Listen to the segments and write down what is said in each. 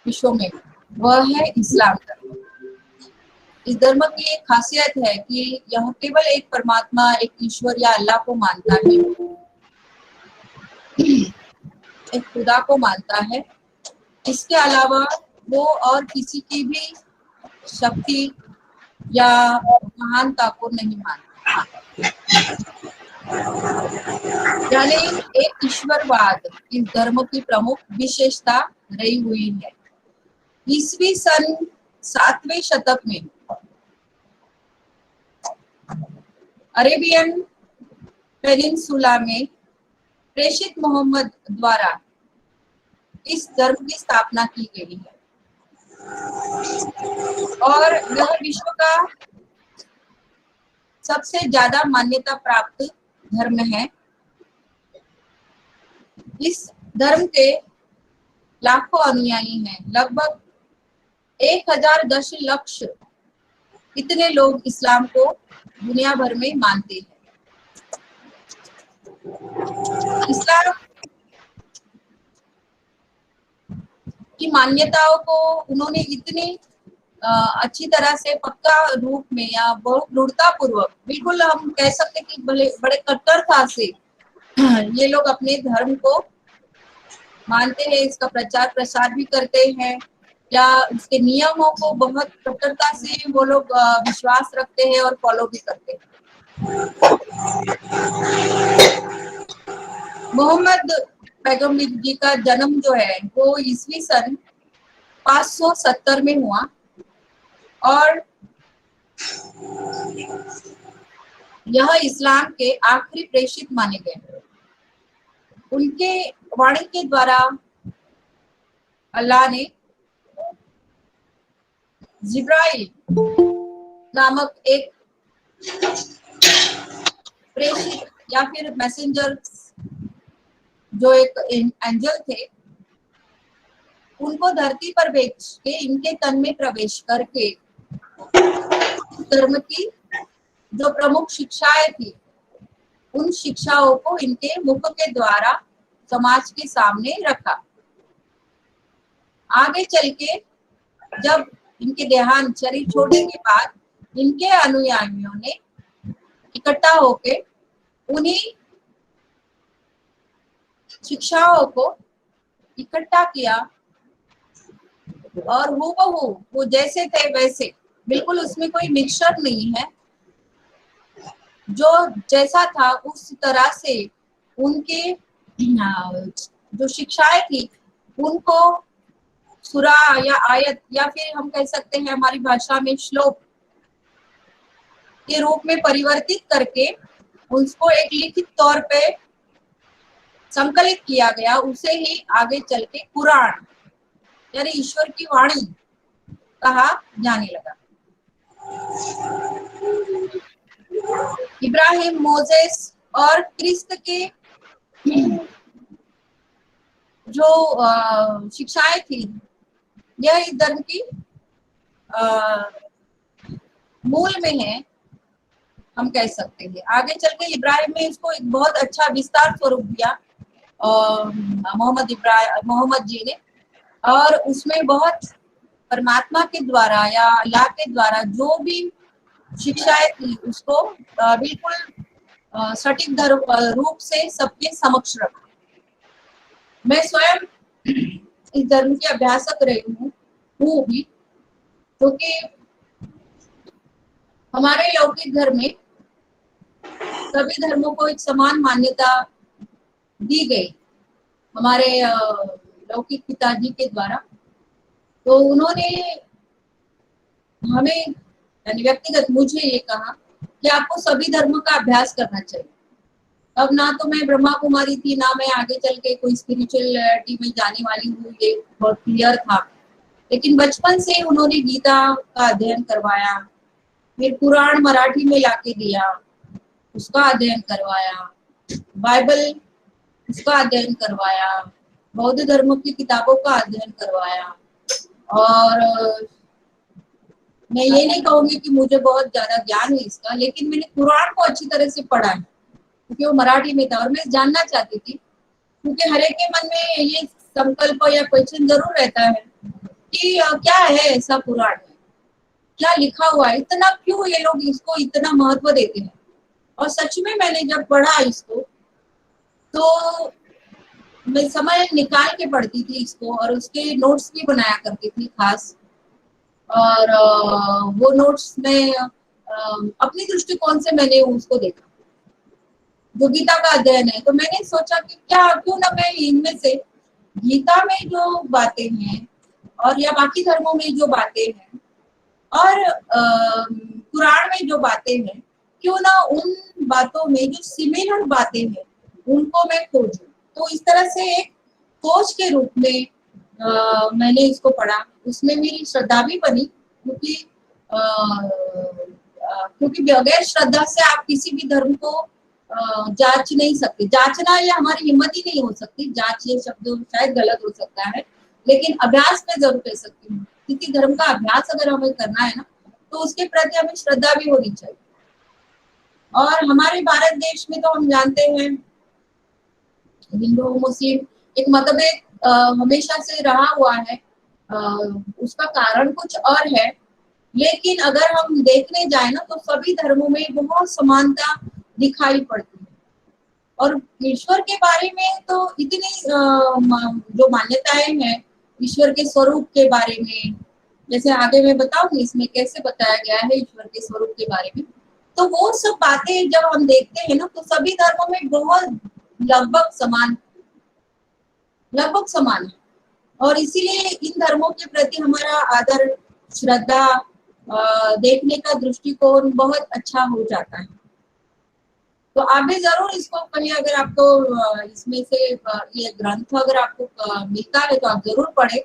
विश्व में, वह है इस्लाम धर्म। इस धर्म की एक खासियत है कि यह केवल एक परमात्मा, एक ईश्वर या अल्लाह को मानता है, एक खुदा को मानता है। इसके अलावा वो और किसी की भी शक्ति या महानता को नहीं मानता। यानी एक ईश्वरवाद इस धर्म की प्रमुख विशेषता रही हुई है। ईस्वी सन 7वें शतक में अरेबियन पेनिनसुला में प्रेषित मोहम्मद द्वारा इस धर्म की स्थापना की गई है और यह विश्व का सबसे ज्यादा मान्यता प्राप्त धर्म है। इस धर्म के लाखों अनुयायी हैं, लगभग 1010 लाख इतने लोग इस्लाम को दुनिया भर में मानते हैं। इस्लाम की मान्यताओं को उन्होंने इतनी अच्छी तरह से पक्का रूप में या बहुत दृढ़तापूर्वक, बिल्कुल हम कह सकते कि बड़े कट्टरता से ये लोग अपने धर्म को मानते हैं, इसका प्रचार प्रसार भी करते हैं, या उसके नियमों को बहुत कट्टरता से वो लोग विश्वास रखते हैं और फॉलो भी करते हैं। मोहम्मद पैगंबर जी का जन्म जो है वो ईस्वी सन 570 में हुआ और यह इस्लाम के आखिरी प्रेषित माने गए। उनके वाणी के द्वारा अल्लाह ने जिब्राइल नामक एक प्रेषित या फिर मैसेंजर, जो एक एंजल थे, उनको धरती पर भेज के इनके तन में प्रवेश करके धर्म की जो प्रमुख शिक्षाएं थी, उन शिक्षाओं को इनके मुख के द्वारा समाज के सामने रखा। आगे चल के जब इनके देहांत, शरीर छोड़ने के बाद इनके अनुयायियों ने इकट्ठा होके उन्हीं शिक्षाओं को इकट्ठा किया और हूबहू वो जैसे थे वैसे, बिल्कुल उसमें कोई मिक्सचर नहीं है, जो जैसा था उस तरह से उनके जो शिक्षाएं थी उनको सूरा या आयत या फिर हम कह सकते हैं हमारी भाषा में श्लोक के रूप में परिवर्तित करके उसको एक लिखित तौर पे संकलित किया गया। उसे ही आगे चल के कुरान यानी ईश्वर की वाणी कहा जाने लगा। इब्राहिम, मोसेस और क्रिस्त के जो शिक्षाएं थी, यह इस धर्म की मूल में है, हम कह सकते हैं। आगे चल के इब्राहिम ने इसको एक बहुत अच्छा विस्तार स्वरूप दिया मोहम्मद जी ने, और उसमें बहुत परमात्मा के द्वारा या अल्लाह के द्वारा जो भी शिक्षाएं थी उसको बिल्कुल सटीक रूप से सबके समक्ष रखा। मैं स्वयं इस धर्म की अभ्यासक रही हूँ भी, क्योंकि हमारे लौकिक धर्म में सभी धर्मों को एक समान मान्यता दी गई हमारे लौकिक पिताजी के द्वारा। तो उन्होंने हमें यानी व्यक्तिगत मुझे ये कहा कि आपको सभी धर्मों का अभ्यास करना चाहिए। अब ना तो मैं ब्रह्मा कुमारी थी, ना मैं आगे चल के कोई स्पिरिचुअलिटी में जाने वाली हूँ, ये बहुत क्लियर था। लेकिन बचपन से उन्होंने गीता का अध्ययन करवाया, फिर कुरान मराठी में लाके दिया, उसका अध्ययन करवाया, बाइबल उसका अध्ययन करवाया, बौद्ध धर्म की किताबों का अध्ययन करवाया। और मैं ये नहीं कहूंगी कि मुझे बहुत ज्यादा ज्ञान है इसका, लेकिन मैंने कुरान को अच्छी तरह से पढ़ा है क्योंकि वो मराठी में था और मैं जानना चाहती थी, क्योंकि हर एक के मन में ये संकल्प या क्वेश्चन जरूर रहता है कि क्या है ऐसा पुराण में, क्या लिखा हुआ है, इतना क्यों ये लोग इसको इतना महत्व देते हैं। और सच में मैंने जब पढ़ा इसको तो मैं समय निकाल के पढ़ती थी इसको, और उसके नोट्स भी बनाया करती थी खास। और वो नोट्स में अपनी दृष्टिकोण से मैंने उसको देखा, जो गीता का अध्ययन है। तो मैंने सोचा कि क्या क्यों ना मैं इनमें से गीता में जो बातें हैं और या बाकी धर्मों में जो बातें हैं और पुराण में जो बातें हैं, क्यों ना उन बातों में जो सिमिलर बातें हैं उनको मैं खोजूं। तो इस तरह से एक खोज के रूप में मैंने इसको पढ़ा। उसमें मेरी श्रद्धा भी बनी, क्योंकि बगैर श्रद्धा से आप किसी भी धर्म को जांच नहीं सकते। जांचना ये हमारी हिम्मत ही नहीं हो सकती, जांच ये शब्द शायद गलत हो सकता है, लेकिन अभ्यास में जरूर कह सकती हूँ। किसी धर्म का अभ्यास अगर हमें करना है ना, तो उसके प्रति हमें श्रद्धा भी होनी चाहिए। और हमारे भारत देश में तो हम जानते हैं हिंदू मुस्लिम एक मतभेद हमेशा से रहा हुआ है। उसका कारण कुछ और है, लेकिन अगर हम देखने जाए ना तो सभी धर्मों में बहुत समानता दिखाई पड़ती है। और ईश्वर के बारे में तो इतनी जो मान्यताएं हैं ईश्वर के स्वरूप के बारे में, जैसे आगे मैं बताऊंगी इसमें कैसे बताया गया है ईश्वर के स्वरूप के बारे में। तो वो सब बातें जब हम देखते हैं ना तो सभी धर्मों में बहुत लगभग समान है। और इसीलिए इन धर्मों के प्रति हमारा आदर, श्रद्धा, देखने का दृष्टिकोण बहुत अच्छा हो जाता है। तो आप भी जरूर इसको कहीं, अगर आपको इसमें से ये ग्रंथ अगर आपको मिलता है तो आप जरूर पढ़े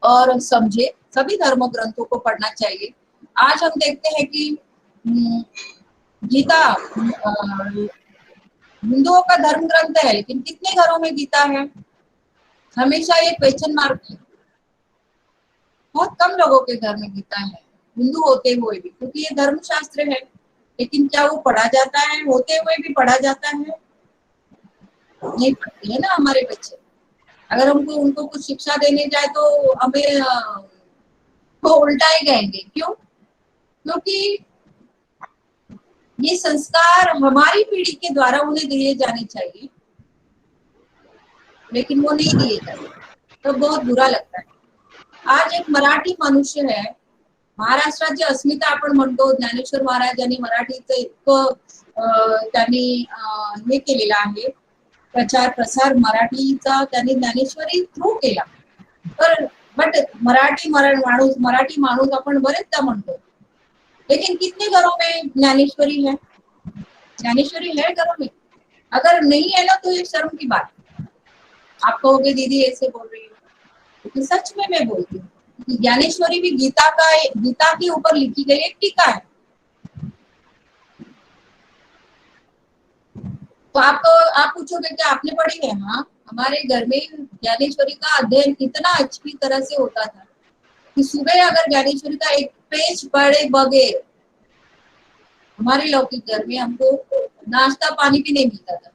और समझे। सभी धर्म ग्रंथों को पढ़ना चाहिए। आज हम देखते हैं कि गीता हिंदुओं का धर्म ग्रंथ है, लेकिन कितने घरों में गीता है? हमेशा ये क्वेश्चन मार्क है। बहुत कम लोगों के घर में गीता है, हिंदू होते हुए भी, क्योंकि ये धर्म शास्त्र है। लेकिन क्या वो पढ़ा जाता है? होते हुए भी पढ़ा जाता है? नहीं पढ़ते है ना हमारे बच्चे। अगर हमको उनको कुछ शिक्षा देने जाए तो हमें वो उल्टा ही कहेंगे। क्यों? क्योंकि ये संस्कार हमारी पीढ़ी के द्वारा उन्हें दिए जाने चाहिए, लेकिन वो नहीं दिए जाते, तो बहुत बुरा लगता है। आज एक मराठी मनुष्य है, महाराष्ट्राची अस्मिता आपण म्हणतो, ज्ञानेश्वर महाराजांनी मराठीचं इतकं त्यांनी हे केलेलं आहे, प्रचार प्रसार मराठीचा त्यांनी ज्ञानेश्वरी थ्रू केला। तर बट मराठी माणूस आपण बरेचदा म्हणतो, लेकिन कितने घरों में ज्ञानेश्वरी है? ज्ञानेश्वरी है घरों में? अगर नहीं है ना तो ये शर्म की बात। आप कहोगे दीदी ऐसे बोल रही हो, लेकिन सच में मैं बोलती हूँ। ज्ञानेश्वरी भी गीता के ऊपर लिखी गई एक टीका है। तो आप पूछोगे कि आपने पढ़ी है? हाँ, हमारे घर में ज्ञानेश्वरी का अध्ययन इतना अच्छी तरह से होता था कि सुबह अगर ज्ञानेश्वरी का एक पेज पढ़े बगैर हमारे लौकिक घर में हमको नाश्ता पानी भी नहीं मिलता था,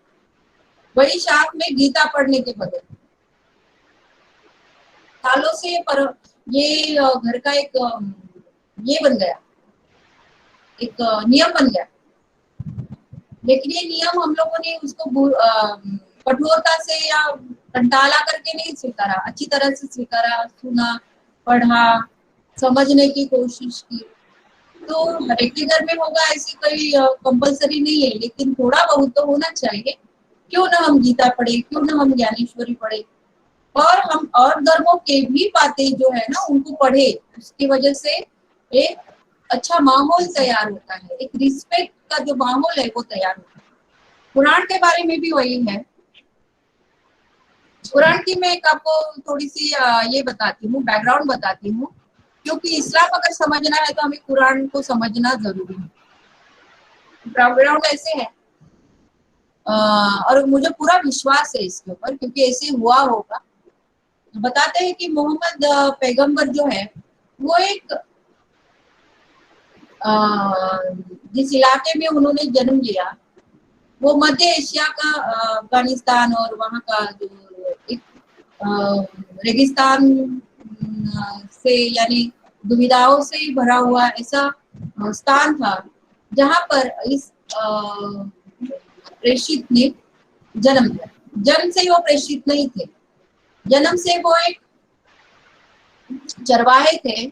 वही शाम में गीता पढ़ने के बगैर। सालों से ये घर का एक ये बन गया, एक नियम बन गया। लेकिन ये नियम हम लोगों ने उसको कठोरता से या कंटाला करके नहीं स्वीकारा, अच्छी तरह से स्वीकारा, सुना, पढ़ा, समझने की कोशिश की। तो हर एक के घर में होगा ऐसी कोई कंपलसरी नहीं है, लेकिन थोड़ा बहुत तो होना चाहिए। क्यों ना हम गीता पढ़े, क्यों ना हम ज्ञानेश्वरी पढ़े, और हम और धर्मों के भी बातें जो है ना उनको पढ़े। उसकी वजह से एक अच्छा माहौल तैयार होता है, एक रिस्पेक्ट का जो माहौल है वो तैयार होता है। कुरान के बारे में भी वही है। कुरान की मैं एक आपको थोड़ी सी ये बताती हूँ, बैकग्राउंड बताती हूँ, क्योंकि इस्लाम अगर समझना है तो हमें कुरान को समझना जरूरी है। बैकग्राउंड ऐसे है, और मुझे पूरा विश्वास है इसके ऊपर, क्योंकि ऐसे हुआ होगा। बताते हैं कि मोहम्मद पैगंबर जो है वो एक जिस इलाके में उन्होंने जन्म लिया वो मध्य एशिया का अफगानिस्तान और वहाँ का जो एक रेगिस्तान से यानी दुविधाओं से भरा हुआ ऐसा स्थान था जहाँ पर इस प्रेषित ने जन्म लिया। जन्म से वो प्रेषित नहीं थे, जन्म से वो एक चरवाहे थे।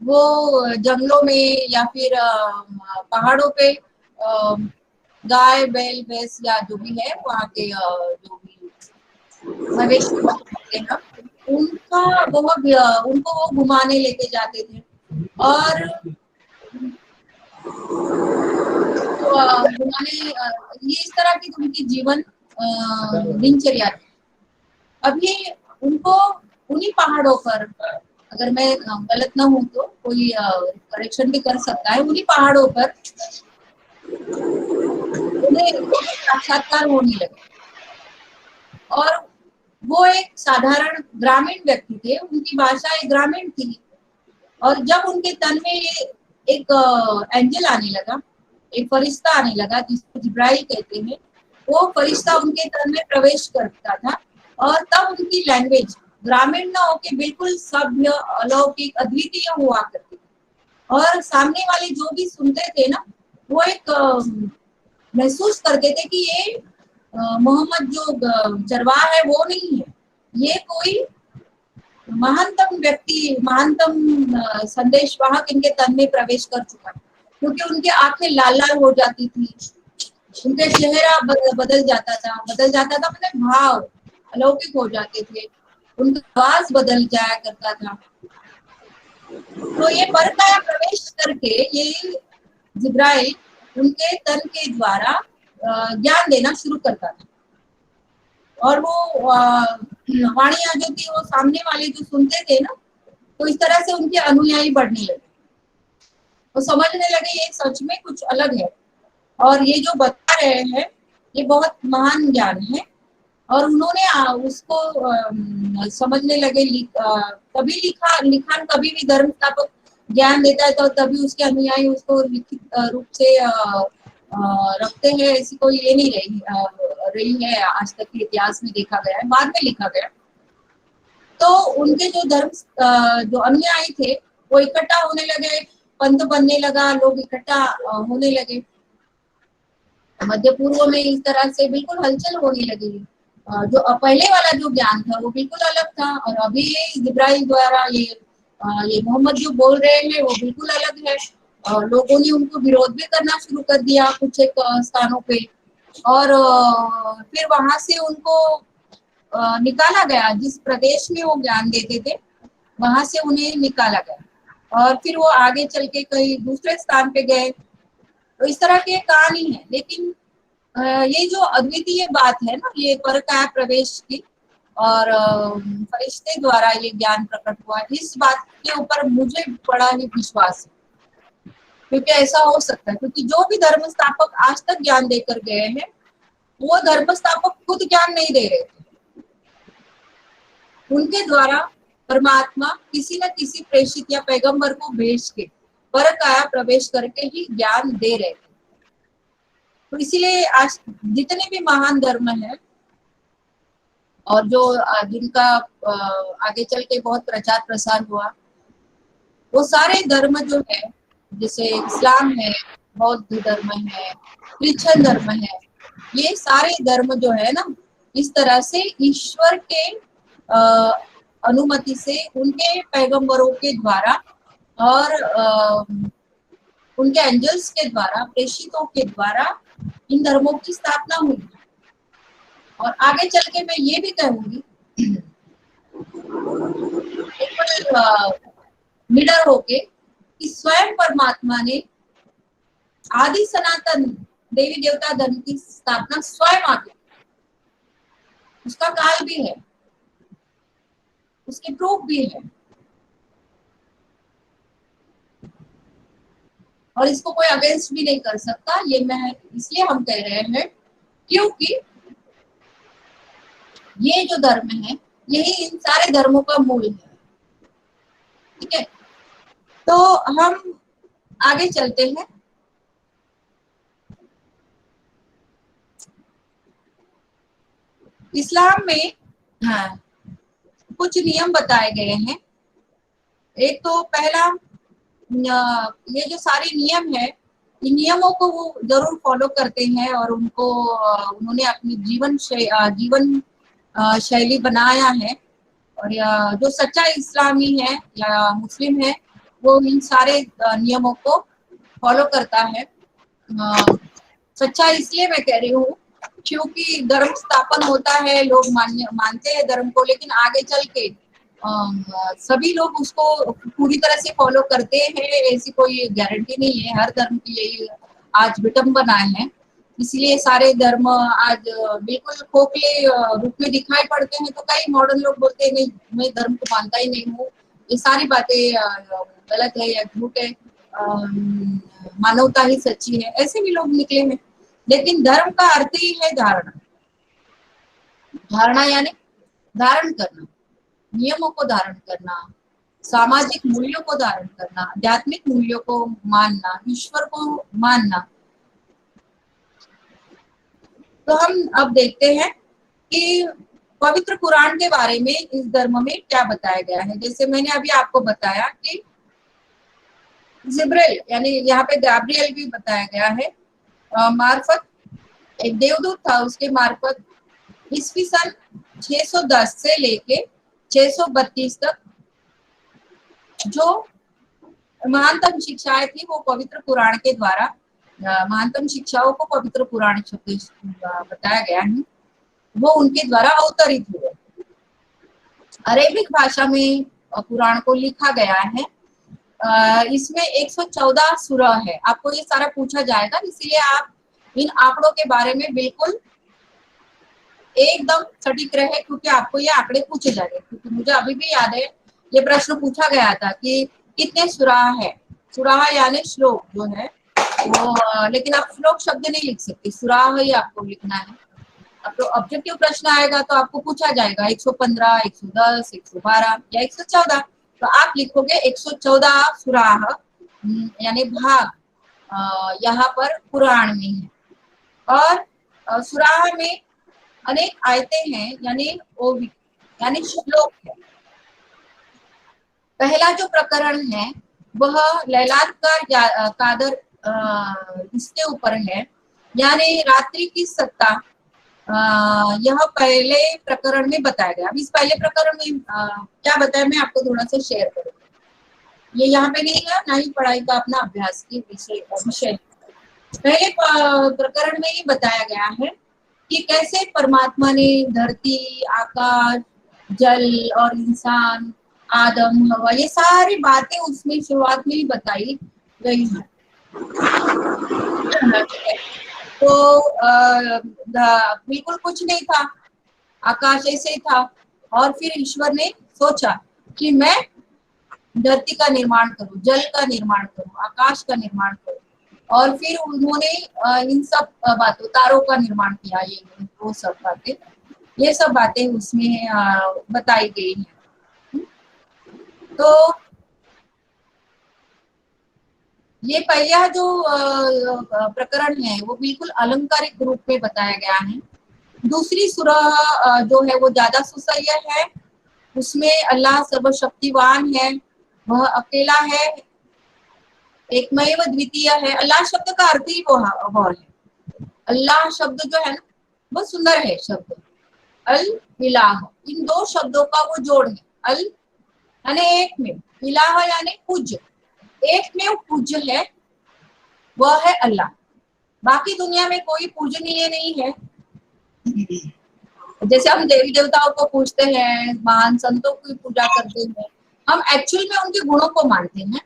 वो जंगलों में या फिर पहाड़ों पे गाय बैल भैंस या जो भी है वहाँ के जो भी मवेशी होते हैं उनका उनको वो घुमाने लेके जाते थे और घुमाने ये इस तरह की उनकी जीवन दिनचर्या थी। अभी उनको उन्हीं पहाड़ों पर, अगर मैं गलत ना हूं तो कोई करेक्शन भी कर सकता है, उन्हीं पहाड़ों पर उन्हें साक्षात्कार होने लगे और वो एक साधारण ग्रामीण व्यक्ति थे, उनकी भाषा एक ग्रामीण थी। और जब उनके तन में ये एक एंजल आने लगा, एक फरिश्ता आने लगा जिसको जिब्राइल कहते हैं, वो फरिश्ता उनके तन में प्रवेश करता था और तब उनकी लैंग्वेज ग्रामीण ना होके बिल्कुल सभ्य, अलौकिक, अद्वितीय हुआ करती थी। और सामने वाले जो भी सुनते थे ना, वो एक महसूस करते थे कि ये मोहम्मद जो चरवाहा है वो नहीं है, ये कोई महानतम व्यक्ति, महानतम संदेशवाहक इनके तन में प्रवेश कर चुका है। क्योंकि उनकी आंखें लाल लाल हो जाती थी, उनके चेहरा बदल जाता था मतलब भाव अलौकिक हो जाते थे, उनका आवाज बदल जाया करता था। तो ये परकाया प्रवेश करके ये जिब्राइल उनके तन के द्वारा ज्ञान देना शुरू करता था। और वो वाणियां जो थी वो सामने वाले जो सुनते थे ना, तो इस तरह से उनके अनुयायी बढ़ने लगे, वो समझने लगे ये सच में कुछ अलग है और ये जो बता रहे हैं ये बहुत महान ज्ञान है। और उन्होंने उसको समझने लगे। कभी लिखान कभी भी धर्म स्थापक ज्ञान देता है तो तभी उसके अनुयायी उसको लिखित रूप से रखते हैं, ऐसी कोई ये नहीं रही है, आज तक के इतिहास में देखा गया है, बाद में लिखा गया। तो उनके जो धर्म जो अनुयायी थे वो इकट्ठा होने लगे, पंथ बनने लगा, लोग इकट्ठा होने लगे। मध्य पूर्व में इस तरह से बिल्कुल हलचल होने लगी। जो पहले वाला जो ज्ञान था वो बिल्कुल अलग था और अभी जिब्राइल द्वारा ये मोहम्मद जो बोल रहे हैं वो बिल्कुल अलग है। और लोगों ने उनको विरोध भी करना शुरू कर दिया कुछ एक स्थानों पे। और फिर वहां से उनको निकाला गया, जिस प्रदेश में वो ज्ञान देते थे वहां से उन्हें निकाला गया और फिर वो आगे चल के कहीं दूसरे स्थान पे गए। तो इस तरह की कहानी है। लेकिन ये जो अद्वितीय बात है ना, ये परकाया प्रवेश की और फरिश्ते द्वारा ये ज्ञान प्रकट हुआ, इस बात के ऊपर मुझे बड़ा ही विश्वास है। क्योंकि ऐसा हो सकता है, क्योंकि जो भी धर्म स्थापक आज तक ज्ञान देकर गए हैं वो धर्म स्थापक खुद ज्ञान नहीं दे रहे थे, उनके द्वारा परमात्मा किसी न किसी प्रेषित या पैगंबर को भेज के परकाया प्रवेश करके ही ज्ञान दे रहे थे। तो इसीलिए आज जितने भी महान धर्म है और जो जिनका आगे चल के बहुत प्रचार प्रसार हुआ, वो सारे धर्म जो है, जैसे इस्लाम है, बौद्ध धर्म है, क्रिश्चियन धर्म है, ये सारे धर्म जो है ना, इस तरह से ईश्वर के अनुमति से उनके पैगंबरों के द्वारा और उनके एंजल्स के द्वारा, प्रेषितों के द्वारा इन धर्मों की स्थापना हुई। और आगे चल के मैं ये भी कहूंगी निडर होके कि स्वयं परमात्मा ने आदि सनातन देवी देवता धर्म की स्थापना स्वयं आके, उसका काल भी है, उसके प्रूफ भी है और इसको कोई अगेंस्ट भी नहीं कर सकता। ये मैं इसलिए हम कह रहे हैं क्योंकि ये जो धर्म है यही इन सारे धर्मों का मूल है। ठीक है, तो हम आगे चलते हैं। इस्लाम में हाँ, कुछ नियम बताए गए हैं एक तो पहला ये जो सारे नियम है, इन नियमों को वो जरूर फॉलो करते हैं और उनको उन्होंने अपनी जीवन शैली बनाया है। और जो सच्चा इस्लामी है या मुस्लिम है वो इन सारे नियमों को फॉलो करता है। सच्चा इसलिए मैं कह रही हूँ क्योंकि धर्म स्थापन होता है, लोग मानते हैं धर्म को, लेकिन आगे चल के सभी लोग उसको पूरी तरह से फॉलो करते हैं ऐसी कोई गारंटी नहीं है। हर धर्म की यही आज विडंबना है। इसलिए सारे धर्म आज बिल्कुल खोखले रूप में दिखाई पड़ते हैं। तो कई मॉडर्न लोग बोलते हैं नहीं, मैं धर्म को मानता ही नहीं हूँ, ये सारी बातें गलत है या झूठ है, मानवता ही सच्ची है, ऐसे भी लोग निकले हैं। लेकिन धर्म का अर्थ ही है धारणा। धारणा यानी धारण करना, नियमों को धारण करना, सामाजिक मूल्यों को धारण करना, आध्यात्मिक मूल्यों को मानना, ईश्वर को मानना। तो हम अब देखते हैं कि पवित्र कुरान के बारे में इस धर्म में क्या बताया गया है। जैसे मैंने अभी आपको बताया कि जिब्राइल यानी यहाँ पे गैब्रियल भी बताया गया है, मार्फत एक देवदूत था, उसके मार्फत ईस्वी सन 610 से लेके 632 तक जो महानतम शिक्षाएं थी वो पवित्र पुराण के द्वारा, महानतम शिक्षाओं को पवित्र पुराण शब्द बताया गया है, वो उनके द्वारा अवतरित हुए। अरेबिक भाषा में पुराण को लिखा गया है। इसमें 114 सूरा है। आपको ये सारा पूछा जाएगा, इसलिए आप इन आंकड़ों के बारे में बिल्कुल एकदम सटीक रहे, क्योंकि आपको ये आंकड़े पूछे जाएंगे। क्योंकि मुझे अभी भी याद है ये प्रश्न पूछा गया था कि कितने सुराह है। सुराह यानी श्लोक जो है वो, लेकिन आप श्लोक शब्द नहीं लिख सकते, सुराह ही आपको लिखना है। अब तो ऑब्जेक्टिव प्रश्न आएगा तो आपको पूछा जाएगा 115, 110, 112 या 114, तो आप लिखोगे 114 सुराह यानी भाग यहाँ पर कुरान में है। और सुराह में अनेक आयतें हैं यानी श्लोक है। पहला जो प्रकरण है वह लैलात का कादर इसके ऊपर है, यानी रात्रि की सत्ता, यह पहले प्रकरण में बताया गया। अब इस पहले प्रकरण में क्या बताया मैं आपको थोड़ा सा शेयर करूंगी। ये यहाँ पे नहीं है, ना ही पढ़ाई का अपना अभ्यास की विषय। पहले प्रकरण में ये बताया गया है कि कैसे परमात्मा ने धरती, आकाश, जल और इंसान, आदम, हवा, ये सारी बातें उसमें शुरुआत में ही बताई गई है। तो बिल्कुल कुछ नहीं था, आकाश ऐसे ही था। और फिर ईश्वर ने सोचा कि मैं धरती का निर्माण करूं, जल का निर्माण करूं, आकाश का निर्माण करूं। और फिर उन्होंने इन सब बातों, तारों का निर्माण किया, वो सब बातें उसमें बताई गई हैं। तो ये पहला जो प्रकरण है वो बिल्कुल अलंकारिक रूप में बताया गया है। दूसरी सूरह जो है वो ज्यादा सुसह्य है। उसमें अल्लाह सर्वशक्तिवान है, वह अकेला है, एकमेव द्वितीय है। अल्लाह शब्द का अर्थ ही वो है। अल्लाह शब्द जो है ना वो सुंदर है शब्द, अल इलाह, इन दो शब्दों का वो जोड़ है। अल यानी एक में, इलाह यानी पूज्य, एक में वो पूज्य है, वह है अल्लाह। बाकी दुनिया में कोई पूजनीय नहीं है। जैसे हम देवी देवताओं को पूजते हैं, महान संतों की पूजा करते हैं, हम एक्चुअल में उनके गुणों को मानते हैं।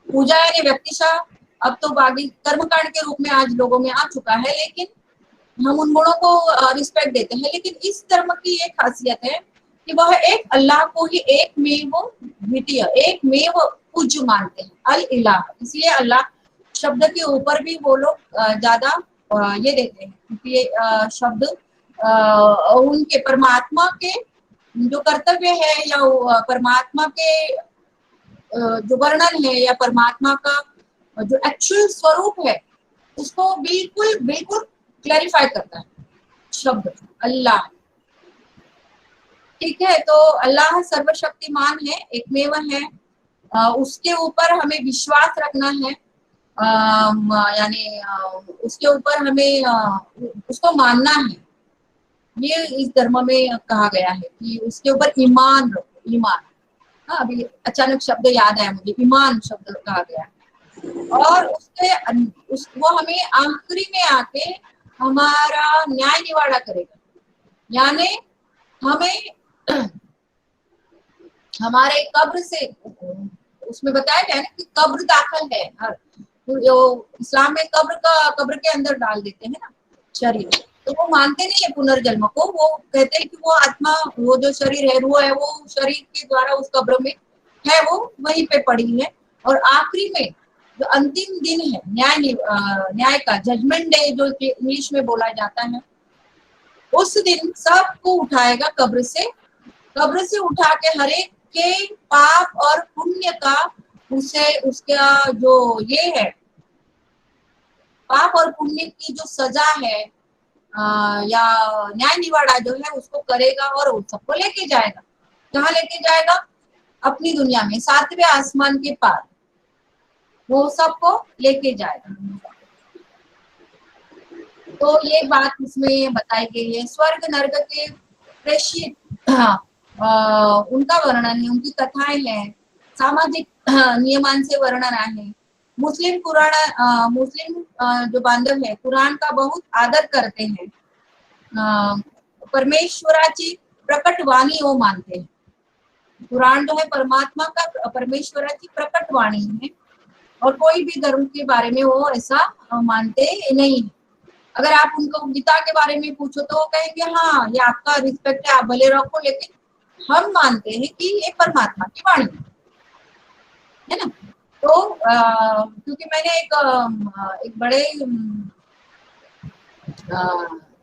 पूजा यानी व्यक्तिशः अब तो बागी कर्मकांड के रूप में आज लोगों में आ चुका है, लेकिन हम उन गुणों को रिस्पेक्ट देते हैं। लेकिन इस धर्म की एक खासियत है कि वह एक अल्लाह को ही एक में वो द्वितीय, एक में वो पूज्य मानते हैं, अल इलाह। इसलिए अल्लाह शब्द के ऊपर भी वो लोग ज्यादा ये देते हैं, क्योंकि ये शब्द उनके परमात्मा के जो कर्तव्य है या परमात्मा के जो वर्णन है या परमात्मा का जो एक्चुअल स्वरूप है उसको बिल्कुल बिल्कुल क्लैरिफाई करता है शब्द अल्लाह। ठीक है, तो अल्लाह सर्वशक्तिमान है, एकमेव है, उसके ऊपर हमें विश्वास रखना है, यानी उसके ऊपर हमें उसको मानना है। ये इस धर्म में कहा गया है कि उसके ऊपर ईमान रखो, ईमान। हाँ, अभी अचानक शब्द याद आया मुझे, ईमान शब्द कहा गया है। और वो हमें आखिरी में आके हमारा न्याय निवाड़ा करेगा, यानी हमें हमारे कब्र से, उसमें बताया गया ना कि कब्र दाखिल है, जो इस्लाम में कब्र के अंदर डाल देते हैं ना शरीर, तो वो मानते नहीं है पुनर्जन्म को। वो कहते हैं कि वो आत्मा, वो जो शरीर है वो शरीर के द्वारा उस कब्र में है, वो वहीं पे पड़ी है। और आखिरी में जो अंतिम दिन है न्याय का, जजमेंट डे जो इंग्लिश में बोला जाता है, उस दिन सबको उठाएगा कब्र से उठा के हर एक के पाप और पुण्य का, उसे उसका जो ये है, पाप और पुण्य की जो सजा है या न्याय निवाड़ा जो है उसको करेगा और उन सबको लेके जाएगा। कहाँ लेके जाएगा? अपनी दुनिया में, सातवें आसमान के पार वो सबको लेके जाएगा। तो ये बात इसमें बताई गई है। स्वर्ग नर्क के प्रेषित उनका वर्णन है, उनकी कथाएं हैं, सामाजिक नियमान से वर्णन आहे। मुस्लिम जो बांधव है कुरान का बहुत आदर करते हैं। परमेश्वराची प्रकट वाणी वो मानते हैं। कुरान जो है परमात्मा का, परमेश्वराची प्रकट वाणी है, और कोई भी धर्म के बारे में वो ऐसा मानते नहीं है। अगर आप उनको गीता के बारे में पूछो तो वो कहेंगे हाँ ये आपका रिस्पेक्ट है, आप भले रखो, लेकिन हम मानते हैं कि ये परमात्मा की वाणी है ना। तो क्योंकि मैंने एक बड़े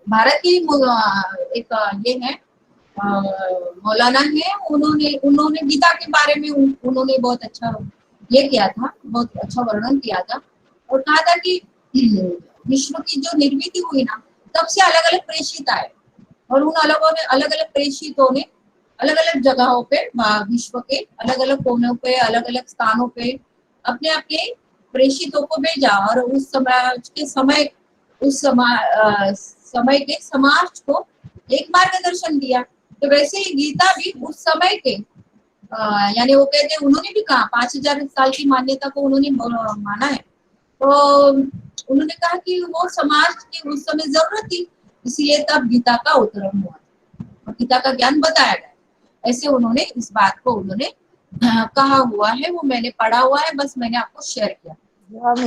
भारत की एक ये है मौलाना है, उन्होंने गीता के बारे में उन्होंने बहुत अच्छा ये किया था, बहुत अच्छा वर्णन किया था, और कहा था कि विश्व की जो निर्मिति हुई ना, तब से अलग अलग प्रेषित आए, और उन अलग अलग प्रेषितों ने अलग अलग जगहों पे, विश्व के अलग अलग कोनों पे, अलग अलग स्थानों पे अपने अपने प्रेषितों को भेजा, और उस समय के समाज को एक मार्गदर्शन दिया। तो वैसे ही गीता भी उस समय के यानी वो कहते हैं, उन्होंने भी कहा 5000 साल की मान्यता को उन्होंने माना है। तो उन्होंने कहा कि वो समाज की उस समय जरूरत थी, इसलिए तब गीता का अवतरण हुआ और गीता का ज्ञान बताया गया। ऐसे उन्होंने इस बात को उन्होंने कहा हुआ है, वो मैंने पढ़ा हुआ है, बस मैंने आपको शेयर किया। अब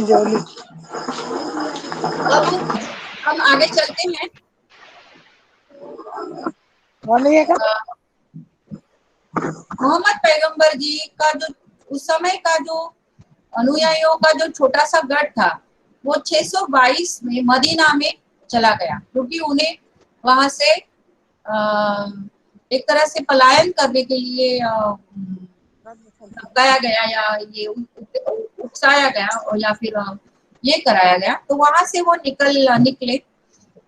हम आगे चलते हैं। मोहम्मद पैगंबर जी का जो उस समय का जो अनुयायियों का जो छोटा सा गढ़ था, वो 622 में मदीना में चला गया, क्योंकि उन्हें वहां से एक तरह से पलायन करने के लिए धमकाया गया, या ये उकसाया गया, और या फिर ये कराया गया। तो वहां से वो निकले।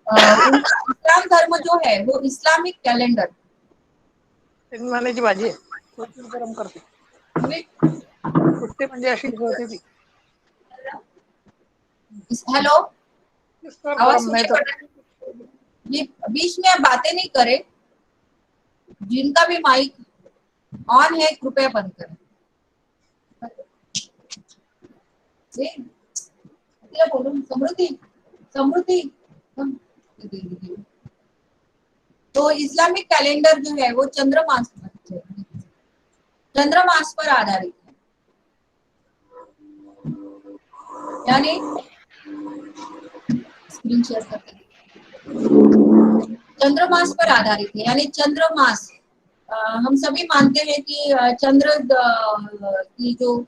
उनका इस्लाम धर्म जो है वो इस्लामिक कैलेंडर शेंगदाण्याची भाजी गरम करते कुठते म्हणजे अशी होती ती हेलो, आवाज गरम नाही सुनाई तर पड़ रहा है? ये बीच में आप बातें नहीं करें, जिनका भी माइक ऑन है कृपया बंद करें। बोलो समृद्धि समृद्धि। तो इस्लामिक कैलेंडर जो है वो चंद्रमास पर आधारित है, यानी स्क्रीन शेयर करते चंद्रमास पर आधारित है, यानी चंद्रमास हम सभी मानते हैं कि चंद्र की जो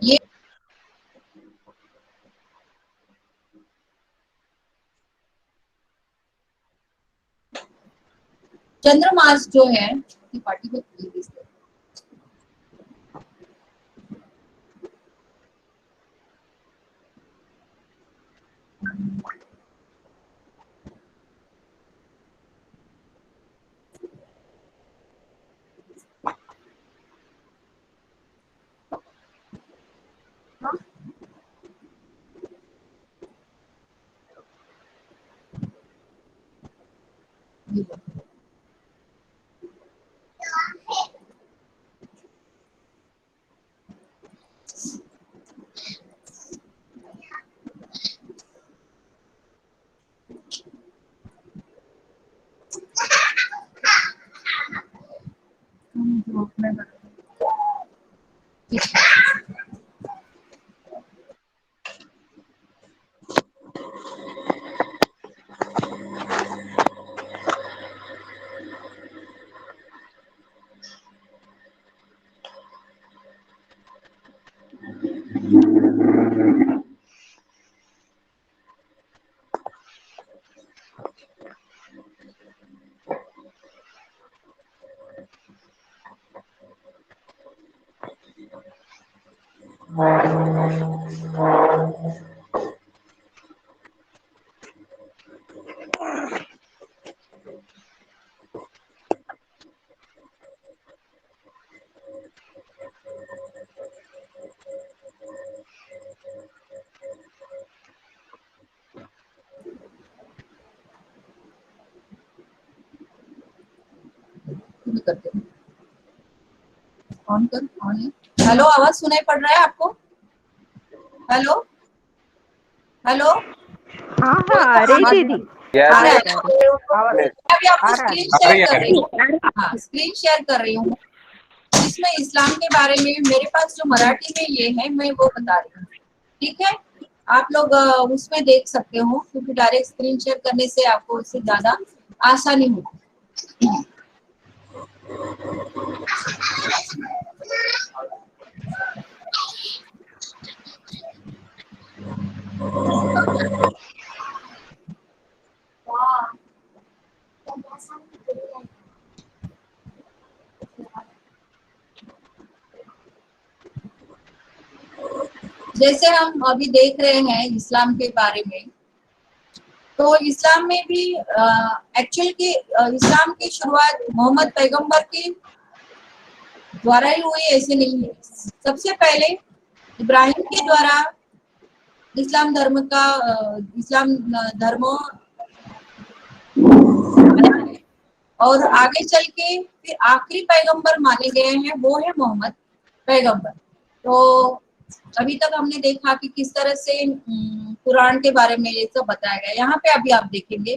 ये चंद्रमास जो है कि पार्टी को करते हैं। ऑन कर, ऑन है। हेलो, आवाज सुनाई पड़ रहा है आपको? हेलो हेलो, हाँ हाँ आ रही दीदी। आ रहा है आ ना? रही। मैं अभी आपको आ रहा है। स्क्रीन शेयर कर रही हूँ। हाँ, स्क्रीन शेयर कर रही हूँ। इसमें इस्लाम के बारे में मेरे पास जो मराठी में ये है, मैं वो बता रही हूँ। ठीक है, आप लोग उसमें देख सकते हो, क्योंकि डायरेक्ट स्क्रीन शेयर करने से आपको उससे ज्यादा आसानी होगी। जैसे हम अभी देख रहे हैं इस्लाम के बारे में, तो इस्लाम में भी एक्चुअल की इस्लाम की शुरुआत मोहम्मद पैगंबर के द्वारा ही हुई, ऐसे नहीं है। सबसे पहले इब्राहिम के द्वारा इस्लाम धर्म और आगे चल के फिर आखिरी पैगंबर माने गए हैं, वो है मोहम्मद पैगंबर। तो अभी तक हमने देखा कि किस तरह से कुरान के बारे में ये सब बताया गया। यहाँ पे अभी आप देखेंगे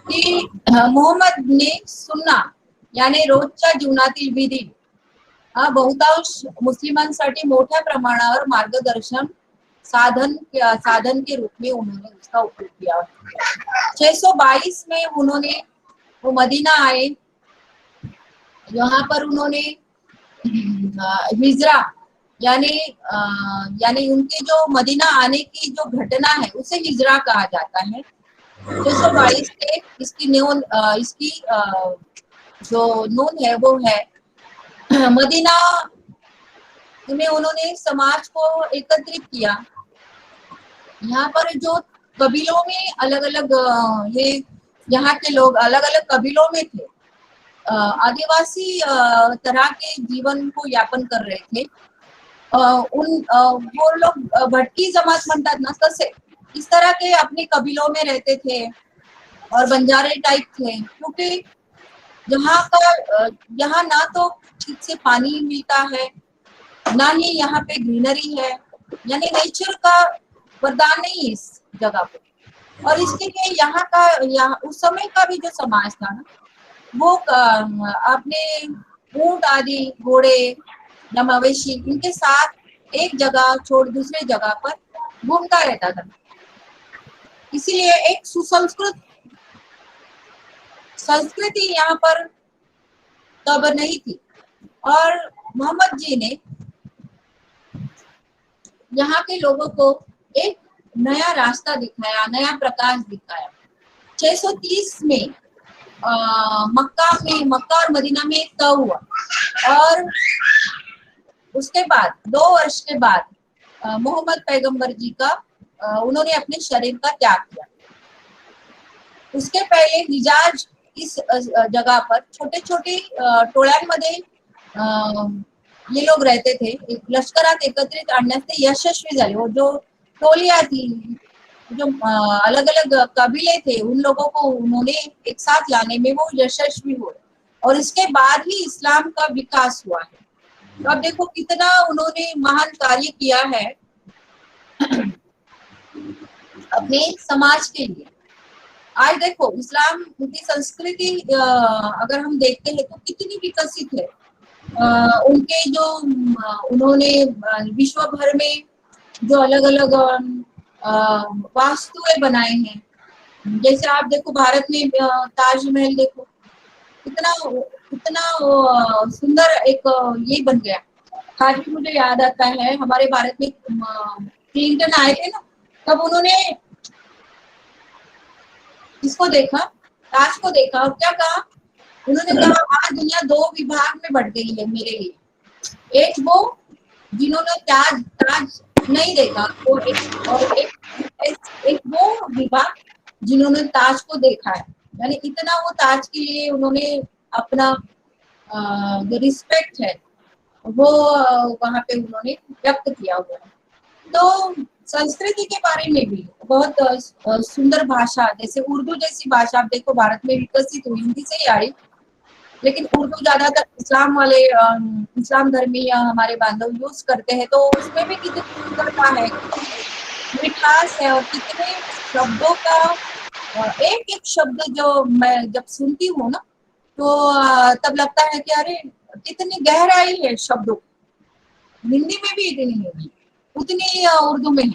की मोहम्मद ने सुन्ना यानी रोजच्या जीवनातील विधी हा बहुतांश मुस्लिमांसाठी मोठ्या प्रमाणावर मार्गदर्शन साधन के रूप में उन्होंने उसका उपयोग किया। 622 में उन्होंने वो मदीना आए, यहाँ पर उन्होंने हिजरा यानी उनके जो मदीना आने की जो घटना है उसे हिजरा कहा जाता है। 622 से इसकी जो नून है वो है मदीना में उन्होंने समाज को एकत्रित किया। यहाँ पर जो कबीलों में अलग अलग ये यहाँ के लोग अलग अलग कबीलों में थे, आदिवासी तरह के जीवन को यापन कर रहे थे। वो लोग भटकी जमात म्हणतात ना, तसे इस तरह के अपने कबीलों में रहते थे और बंजारे टाइप थे, क्योंकि यहाँ ना तो ठीक से पानी मिलता है, ना ही यहाँ पे ग्रीनरी है, यानी नेचर का वरदान नहीं इस जगह पे। और इसके लिए यहाँ उस समय का भी जो समाज था ना, वो अपने ऊंट आदि घोड़े या मवेशी इनके साथ एक जगह छोड़ दूसरे जगह पर घूमता रहता था। इसीलिए एक संस्कृति यहाँ पर तब नहीं थी। और मोहम्मद जी ने यहाँ के लोगों को एक नया रास्ता दिखाया, नया प्रकाश दिखाया। 630 में मक्का और मदीना में एक तय हुआ, और उसके बाद 2 वर्ष के बाद मोहम्मद पैगंबर जी का उन्होंने अपने शरीर का त्याग किया। उसके पहले हिजाज इस जगह पर छोटे छोटे टोळ्यांमध्ये ये लोग रहते थे। लष्करात एकत्रित आणण्यात ते यशस्वी झाले। वो जो टोलियां थी जो अलग अलग कबीले थे उन लोगों को उन्होंने एक साथ लाने में वो यशस्वी हुए और इसके बाद ही इस्लाम का विकास हुआ है। तो अब देखो कितना उन्होंने महान कार्य किया है अपने समाज के लिए। आज देखो इस्लाम की संस्कृति अगर हम देखते हैं तो कितनी विकसित है। उनके जो उन्होंने विश्व भर में जो अलग अलग वास्तुएं बनाए हैं, जैसे आप देखो भारत में ताजमहल देखो कितना कितना सुंदर एक ये बन गया। आज भी मुझे याद आता है हमारे भारत में क्लिंटन आए थे ना, तब उन्होंने इसको देखा, ताज को देखा और क्या कहा, उन्होंने कहा आज दुनिया दो विभाग में बढ़ गई है मेरे लिए। एक वो जिन्होंने ताज नहीं देखा वो एक वो विभाग जिन्होंने ताज को देखा है। यानी इतना वो ताज के लिए उन्होंने अपना जो रिस्पेक्ट है वो वहां पे उन्होंने व्यक्त किया हुआ है। तो संस्कृति के बारे में भी बहुत सुंदर भाषा, जैसे उर्दू जैसी भाषा आप देखो भारत में विकसित हुई, हिंदी से ही आई, लेकिन उर्दू ज्यादातर इस्लाम वाले इस्लाम धर्मी या हमारे बांधव यूज करते हैं, तो उसमें भी कितनी सुंदरता है, मिठास है और कितने शब्दों का एक एक शब्द जो मैं जब सुनती हूँ ना तो तब लगता है कि अरे कितनी गहराई है शब्दों। हिंदी में भी इतनी नहीं उतनी उर्दू में है,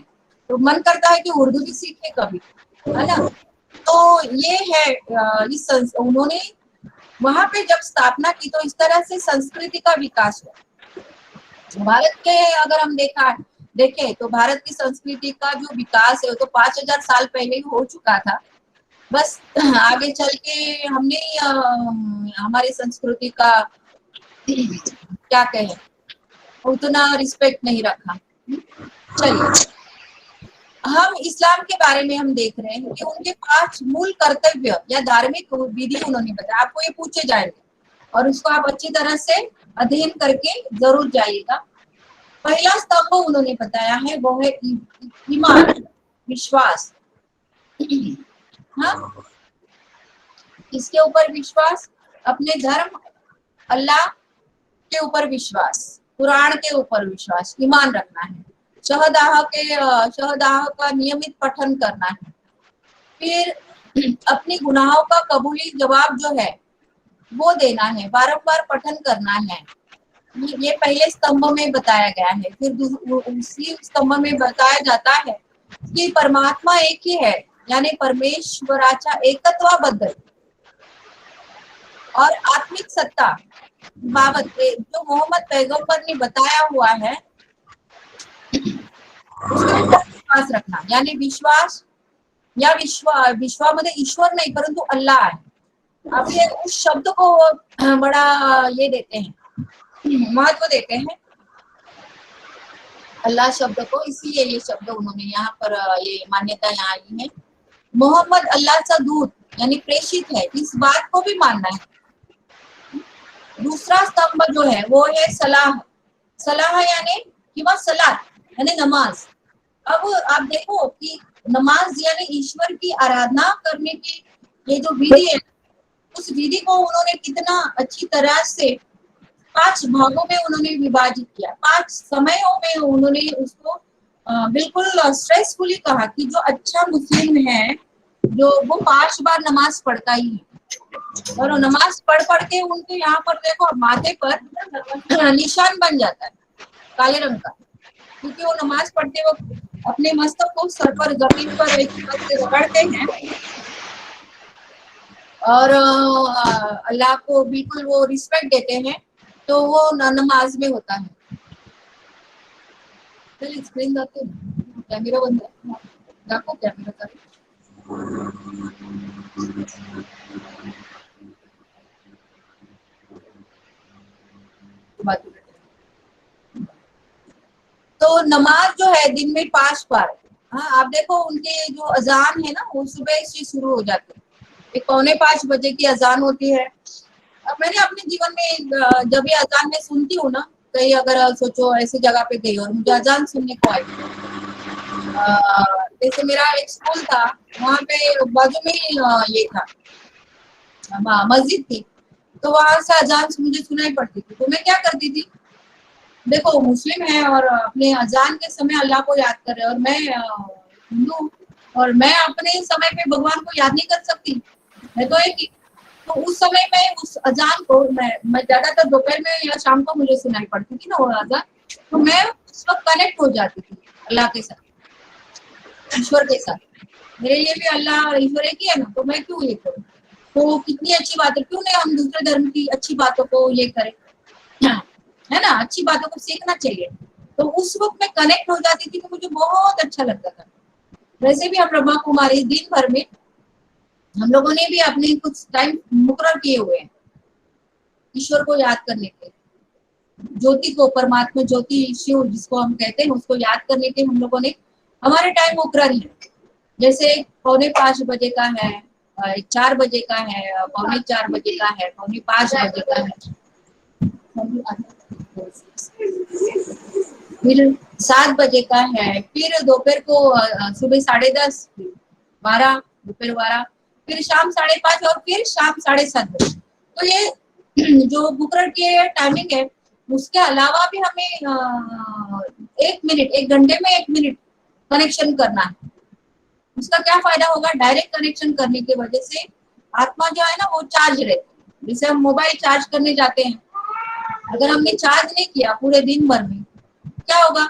तो मन करता है कि उर्दू भी सीखे कभी, है ना। तो ये है उन्होंने वहां पे जब स्थापना की तो इस तरह से संस्कृति का विकास हुआ। भारत के अगर हम देखें तो भारत की संस्कृति का जो विकास है वो तो 5000 साल पहले ही हो चुका था। बस आगे चल के हमने हमारी संस्कृति का क्या कहें उतना रिस्पेक्ट नहीं रखा। चलिए हम इस्लाम के बारे में हम देख रहे हैं कि उनके 5 मूल कर्तव्य या धार्मिक विधि उन्होंने बताया। आपको ये पूछे जाएंगे और उसको आप अच्छी तरह से अध्ययन करके जरूर जाइएगा। पहला स्तंभ उन्होंने बताया है वो है ईमान, विश्वास। हाँ, इसके ऊपर विश्वास, अपने धर्म अल्लाह के ऊपर विश्वास, कुरान के ऊपर विश्वास, ईमान रखना है, शहदाह का नियमित पठन करना है, फिर अपनी गुनाहों का कबूली जवाब जो है वो देना है, बारंबार पठन करना है। ये पहले स्तंभ में बताया गया है। फिर उसी स्तंभ में बताया जाता है कि परमात्मा एक ही है, यानी परमेश्वराचा एकत्वाबद्ध और आत्मिक सत्ता बाबत जो मोहम्मद पैगंबर ने बताया हुआ है उसके ऊपर विश्वास रखना। यानी विश्वास या विश्वामध्ये ईश्वर नहीं परंतु अल्लाह है। अब ये उस शब्द को बड़ा ये देते हैं, महत्व देते हैं अल्लाह शब्द को, इसलिए ये शब्द उन्होंने यहाँ पर ये मान्यता यहाँ आई है। मोहम्मद अल्लाह का दूत यानी प्रेषित है, इस बात को भी मानना है। दूसरा स्तंभ जो है वो है सलाह यानी किंवा सलात यानी नमाज। अब आप देखो कि नमाज यानी ईश्वर की आराधना करने की ये जो विधि है, उस विधि को उन्होंने कितना अच्छी तरह से 5 भागों में उन्होंने विभाजित किया। 5 समयों में उन्होंने उसको बिल्कुल स्ट्रेसफुली कहा कि जो अच्छा मुस्लिम है जो वो 5 बार नमाज पढ़ता ही है। और नमाज पढ़ के उनके यहाँ पर देखो माथे पर निशान बन जाता है काले रंग का, क्योंकि वो नमाज पढ़ते वक्त अपने मस्तक को सर पर जमीन पर एक से रगड़ते हैं और अल्लाह को बिल्कुल वो रिस्पेक्ट देते हैं, तो वो नमाज में होता है। चलिए स्क्रीन जाते हैं, कैमरा बंद है, देखो कैमरा का तो नमाज जो है दिन में 5 बार। हाँ, आप देखो उनके जो अजान है ना वो सुबह से शुरू हो जाते हैं, 4:45 बजे की अजान होती है। अब मैंने अपने जीवन में जब ये अजान में सुनती हूँ ना, कहीं अगर सोचो ऐसी जगह पे गई और मुझे अजान सुनने को आई जैसे मेरा एक स्कूल था, वहाँ पे बाजू में ही ये था, मस्जिद थी, तो वहां से अजान मुझे सुनाई पड़ती थी। तो मैं क्या करती थी, देखो मुस्लिम है और अपने अजान के समय अल्लाह को याद कर रहे हैं, और मैं हिंदू, और मैं अपने समय पे भगवान को याद नहीं कर सकती, मैं तो एक ही। तो उस समय में उस अजान को मैं ज्यादातर दोपहर में या शाम को मुझे सुनाई पड़ती थी ना वो अजान, तो मैं उस वक्त कनेक्ट हो जाती थी अल्लाह के साथ, ईश्वर के साथ। मेरे लिए भी अल्लाह और ईश्वर एक ही है ना, तो मैं क्यों ये करूँ? तो कितनी अच्छी बात है, क्यों नहीं हम दूसरे धर्म की अच्छी बातों को ये करें, है ना, अच्छी बातों को सीखना चाहिए। तो उस वक्त मैं कनेक्ट हो जाती थी, तो मुझे बहुत अच्छा लगता था। वैसे भी हम ब्रह्मा कुमारी दिन भर में हम लोगों ने भी अपने कुछ टाइम मुकर्रर किए हुए हैं ईश्वर को याद करने के, ज्योति को, परमात्मा ज्योति शिव जिसको हम कहते हैं, उसको याद करने के हम लोगों ने हमारे टाइम मुकर्रर है। जैसे 4:45 का है, 4 बजे का है, 3:45 बजे का है, 4:45 बजे का है, फिर 7 बजे का है, फिर दोपहर को सुबह 10:30, 12, दोपहर 12, फिर शाम 5:30 और फिर शाम 7:30 बजे। तो ये जो मुकर्रर के टाइमिंग है, उसके अलावा भी हमें 1 मिनट, 1 घंटे में 1 मिनट कनेक्शन करना है। उसका क्या फायदा होगा? डायरेक्ट कनेक्शन करने की वजह से आत्मा जो है ना वो चार्ज रहती है। जैसे हम मोबाइल चार्ज करने जाते हैं, अगर हमने चार्ज नहीं किया पूरे दिन भर में, क्या होगा?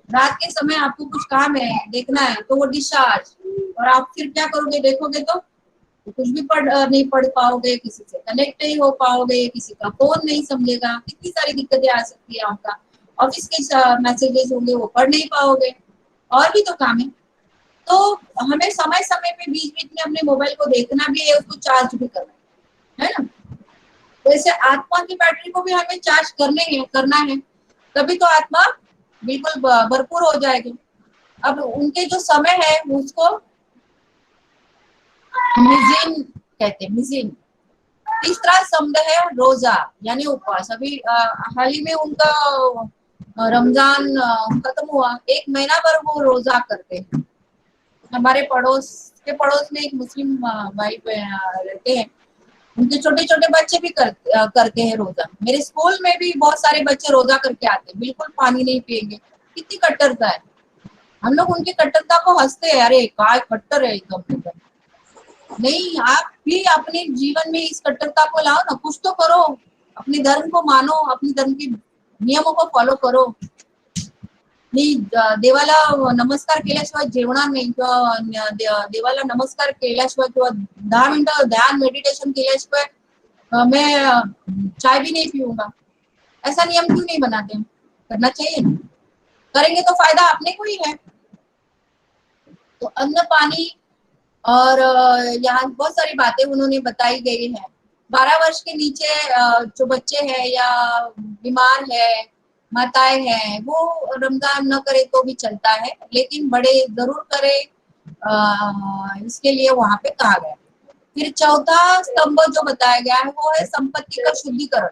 रात के समय आपको कुछ काम है, देखना है, तो वो डिस्चार्ज, और आप फिर क्या करोगे? देखोगे तो कुछ भी नहीं पढ़ पाओगे, किसी से कनेक्ट नहीं हो पाओगे, किसी का फोन नहीं समझेगा, कितनी सारी दिक्कतें आ सकती है। आपका ऑफिस के मैसेजेस होंगे वो पढ़ नहीं पाओगे, और भी तो काम है। तो हमें समय समय पे बीच बीच में अपने मोबाइल को देखना भी है, उसको चार्ज भी करना है ना। वैसे आत्मा की बैटरी को भी हमें चार्ज करना है, तभी तो आत्मा बिल्कुल भरपूर हो जाएगी। अब उनके जो समय है उसको मिजिन कहते हैं, मिजिन। तीसरा शब्द है रोजा यानी उपवास। अभी हाल ही में उनका रमजान खत्म हुआ, 1 महीना भर वो रोजा करते हैं। हमारे पड़ोस में एक मुस्लिम भाई रहते हैं, उनके छोटे छोटे बच्चे भी करते हैं रोजा। मेरे स्कूल में भी बहुत सारे बच्चे रोजा करके आते हैं, बिल्कुल पानी नहीं पिएंगे। कितनी कट्टरता है! हम लोग उनकी कट्टरता को हंसते हैं, अरे काय कट्टर है एकदम। नहीं, आप भी अपने जीवन में इस कट्टरता को लाओ ना, कुछ तो करो, अपने धर्म को मानो, अपने धर्म के नियमों को फॉलो करो। नाही देवाला नमस्कार केल्याशिवाय जेवणार नाही, किंवा देवाला नमस्कार केल्याशिवाय किंवा 10 मिनिटं ध्यान मेडिटेशन केल्याशिवाय मैं चाय भी नहीं पीऊंगा। ऐसा नियम क्यों नहीं बनाते? करना चाहिए ना, करेंगे तो फायदा अपने को ही है। तो अन्न पानी और यहाँ बहुत सारी बातें उन्होंने बताई गई है। 12 वर्ष के नीचे जो बच्चे हैं या बीमार है, माताएं हैं, वो रमजान न करे तो भी चलता है, लेकिन बड़े जरूर करे, इसके लिए वहां पे कहा गया। फिर चौथा स्तंभ जो बताया गया है वो है संपत्ति का शुद्धिकरण।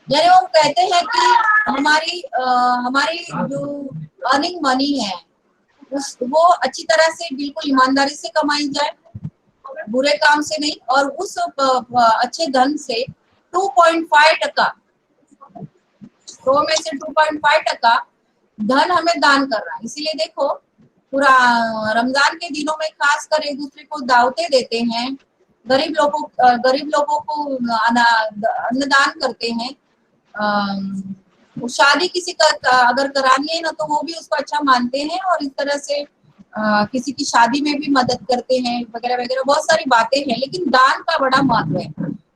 यानी वो कहते हैं कि हमारी जो अर्निंग मनी है वो अच्छी तरह से बिल्कुल ईमानदारी से कमाई जाए, बुरे काम से नहीं, और उस अच्छे धन से 2.5% तो में से 2.5% धन हमें दान करना है। इसीलिए देखो पूरा रमजान के दिनों में खास कर एक दूसरे को दावतें देते हैं, गरीब लोगों को अन्नदान करते हैं। शादी किसी का अगर करानी है ना तो वो भी उसको अच्छा मानते हैं, और इस तरह से किसी की शादी में भी मदद करते हैं वगैरह वगैरह, बहुत सारी बातें हैं। लेकिन दान का बड़ा महत्व है।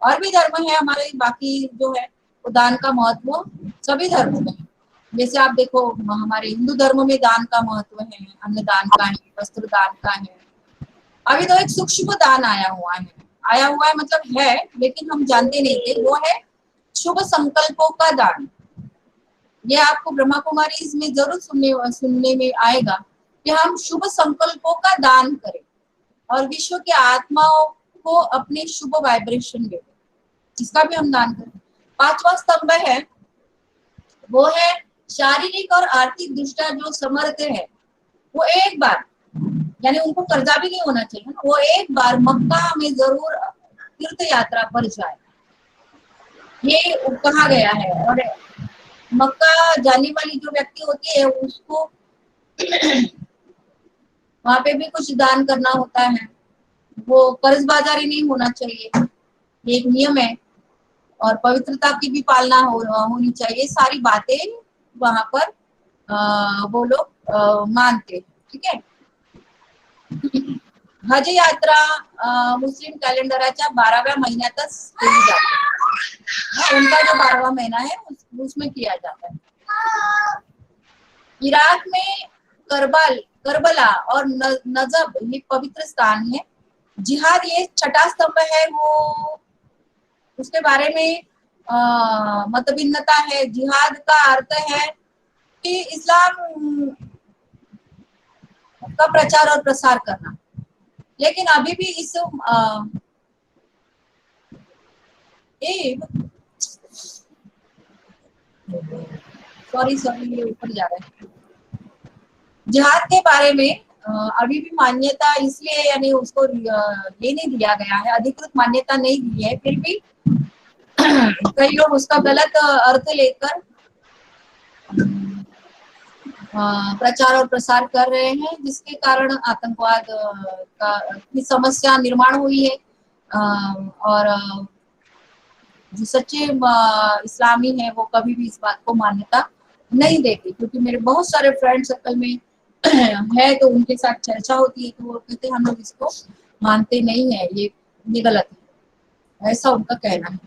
और भी धर्म है हमारे, बाकी जो है वो दान का महत्व सभी धर्मों में है। जैसे आप देखो हमारे हिंदू धर्म में दान का महत्व है, अन्नदान का है, वस्त्र दान का है। अभी तो एक सूक्ष्म दान आया हुआ है मतलब है, लेकिन हम जानते नहीं थे, वो है शुभ संकल्पों का दान। ये आपको ब्रह्मा कुमारी इसमें जरूर सुनने में आएगा कि हम शुभ संकल्पों का दान करें और विश्व की आत्माओं को अपने शुभ वाइब्रेशन दें, इसका भी हम दान करें। 5वां स्तंभ है वो है शारीरिक और आर्थिक दृष्टया जो समर्थ है वो एक बार, यानी उनको कर्जा भी नहीं होना चाहिए ना, वो एक बार मक्का में जरूर तीर्थ यात्रा पर जाए, ये कहा गया है। और मक्का जाने वाली जो व्यक्ति होती है उसको वहां पे भी कुछ दान करना होता है, वो कर्ज बाजारी नहीं होना चाहिए, ये एक नियम है। और पवित्रता की भी पालना होनी चाहिए, सारी बातें वहां पर वो लोग मानते, ठीक है। हज यात्रा मुस्लिम कॅलेंडरच्या 12व्या महिन्यातच केली जाते, उनका जो 12वां महीना है उसमें किया जाता है। इराक में करबला और नजब ये पवित्र स्थान है। जिहाद ये छठा स्तंभ है, वो उसके बारे में मतभिन्नता है। जिहाद का अर्थ है कि इस्लाम का प्रचार और प्रसार करना, लेकिन अभी भी इस सॉरी ये ऊपर जा रहा है। जिहाद के बारे में अभी भी मान्यता इसलिए यानी उसको ये नहीं दिया गया है, अधिकृत मान्यता नहीं दी है, फिर भी कई लोग उसका गलत अर्थ लेकर प्रचार और प्रसार कर रहे हैं, जिसके कारण आतंकवाद की समस्या निर्माण हुई है। और जो सच्चे इस्लामी है वो कभी भी इस बात को मान्यता नहीं देते, क्योंकि मेरे बहुत सारे फ्रेंड सर्कल में है तो उनके साथ चर्चा होती है तो वो कहते हैं हम लोग इसको मानते नहीं है, ये गलत है, ऐसा उनका कहना है।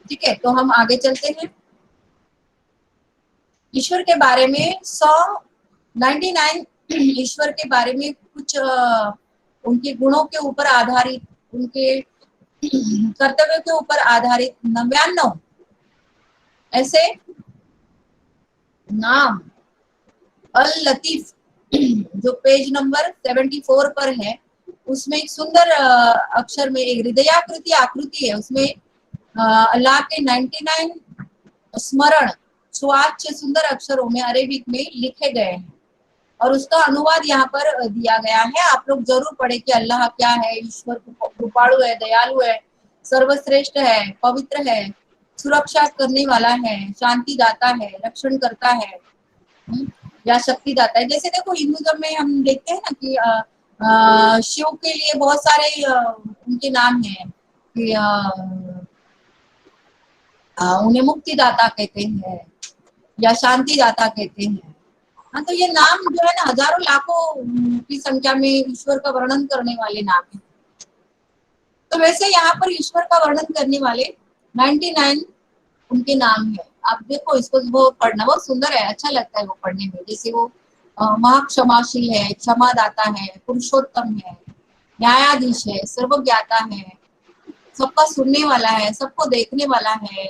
ठीक है, तो हम आगे चलते हैं। ईश्वर के बारे में 99 ईश्वर के बारे में कुछ उनके गुणों के ऊपर आधारित, उनके कर्तव्य के ऊपर आधारित 99 ऐसे नाम अल लतीफ जो पेज नंबर 74 पर है, उसमें एक सुंदर अक्षर में एक हृदयाकृति आकृति है, उसमें अल्लाह के 99 स्मरण सुवाच्य सुंदर अक्षरों में अरेबिक में लिखे गए हैं और उसका अनुवाद यहाँ पर दिया गया है। आप लोग जरूर पढ़े कि अल्लाह क्या है। ईश्वर कृपालु है, दयालु है, सर्वश्रेष्ठ है, पवित्र है, सुरक्षा करने वाला है, शांति दाता है, रक्षण करता है या शक्ति दाता है। जैसे देखो हिंदुइज्म में हम देखते हैं ना कि शिव के लिए बहुत सारे उनके नाम हैं कि उन्हें मुक्ति दाता कहते हैं या शांति दाता कहते हैं। हाँ, तो ये नाम जो है ना हजारों लाखों की संख्या में ईश्वर का वर्णन करने वाले नाम है। तो वैसे यहाँ पर ईश्वर का वर्णन करने वाले 99 उनके नाम है। आप देखो इसको, वो पढ़ना बहुत सुंदर है, अच्छा लगता है वो पढ़ने में। जैसे वो महाक्षमाशील है, क्षमा दाता है, पुरुषोत्तम है, न्यायाधीश है, सर्वज्ञाता है, सबका सुनने वाला है, सबको देखने वाला है,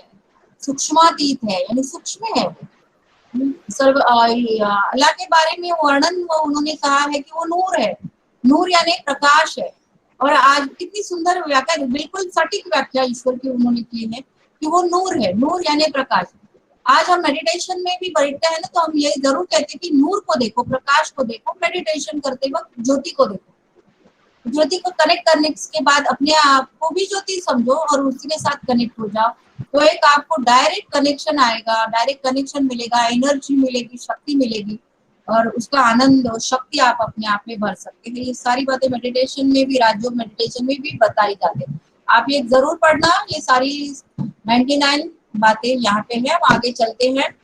सूक्ष्मातीत है यानी सूक्ष्म है। सर्व अल्लाह के बारे में वर्णन उन्होंने कहा है कि वो नूर है, नूर यानी प्रकाश है। और आज कितनी सुंदर व्याख्या, बिल्कुल सटीक व्याख्या ईश्वर की उन्होंने की है कि वो नूर है, नूर यानी प्रकाश। आज हम मेडिटेशन में भी बैठते हैं ना, तो हम ये जरूर कहते हैं कि नूर को देखो, प्रकाश को देखो। मेडिटेशन करते वक्त ज्योति को देखो, ज्योति को कनेक्ट करने के बाद अपने आप को भी ज्योति समझो और उसी के साथ कनेक्ट हो जाओ, तो एक आपको डायरेक्ट कनेक्शन आएगा, डायरेक्ट कनेक्शन मिलेगा, एनर्जी मिलेगी, शक्ति मिलेगी और उसका आनंद और शक्ति आप अपने आप में भर सकते हैं। ये सारी बातें मेडिटेशन में भी, राजयोग मेडिटेशन में भी बताई जाती है। आप ये जरूर पढ़ना, ये सारी 99 बातें यहाँ पे है। हम आगे चलते हैं।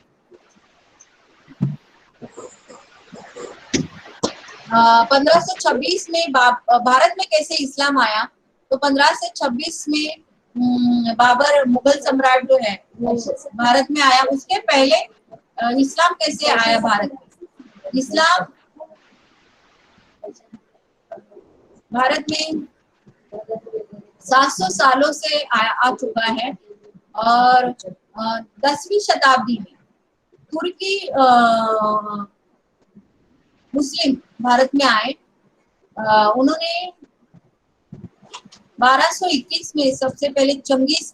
1526 में भारत में कैसे इस्लाम आया, तो 1526 में बाबर मुगल सम्राट जो है वो भारत में आया। उसके पहले इस्लाम कैसे आया भारत में? इस्लाम भारत में 700 सालों से आ चुका है और 10वीं शताब्दी में तुर्की मुस्लिम भारत में आए। उन्होंने 1221 में सबसे पहले चंगेज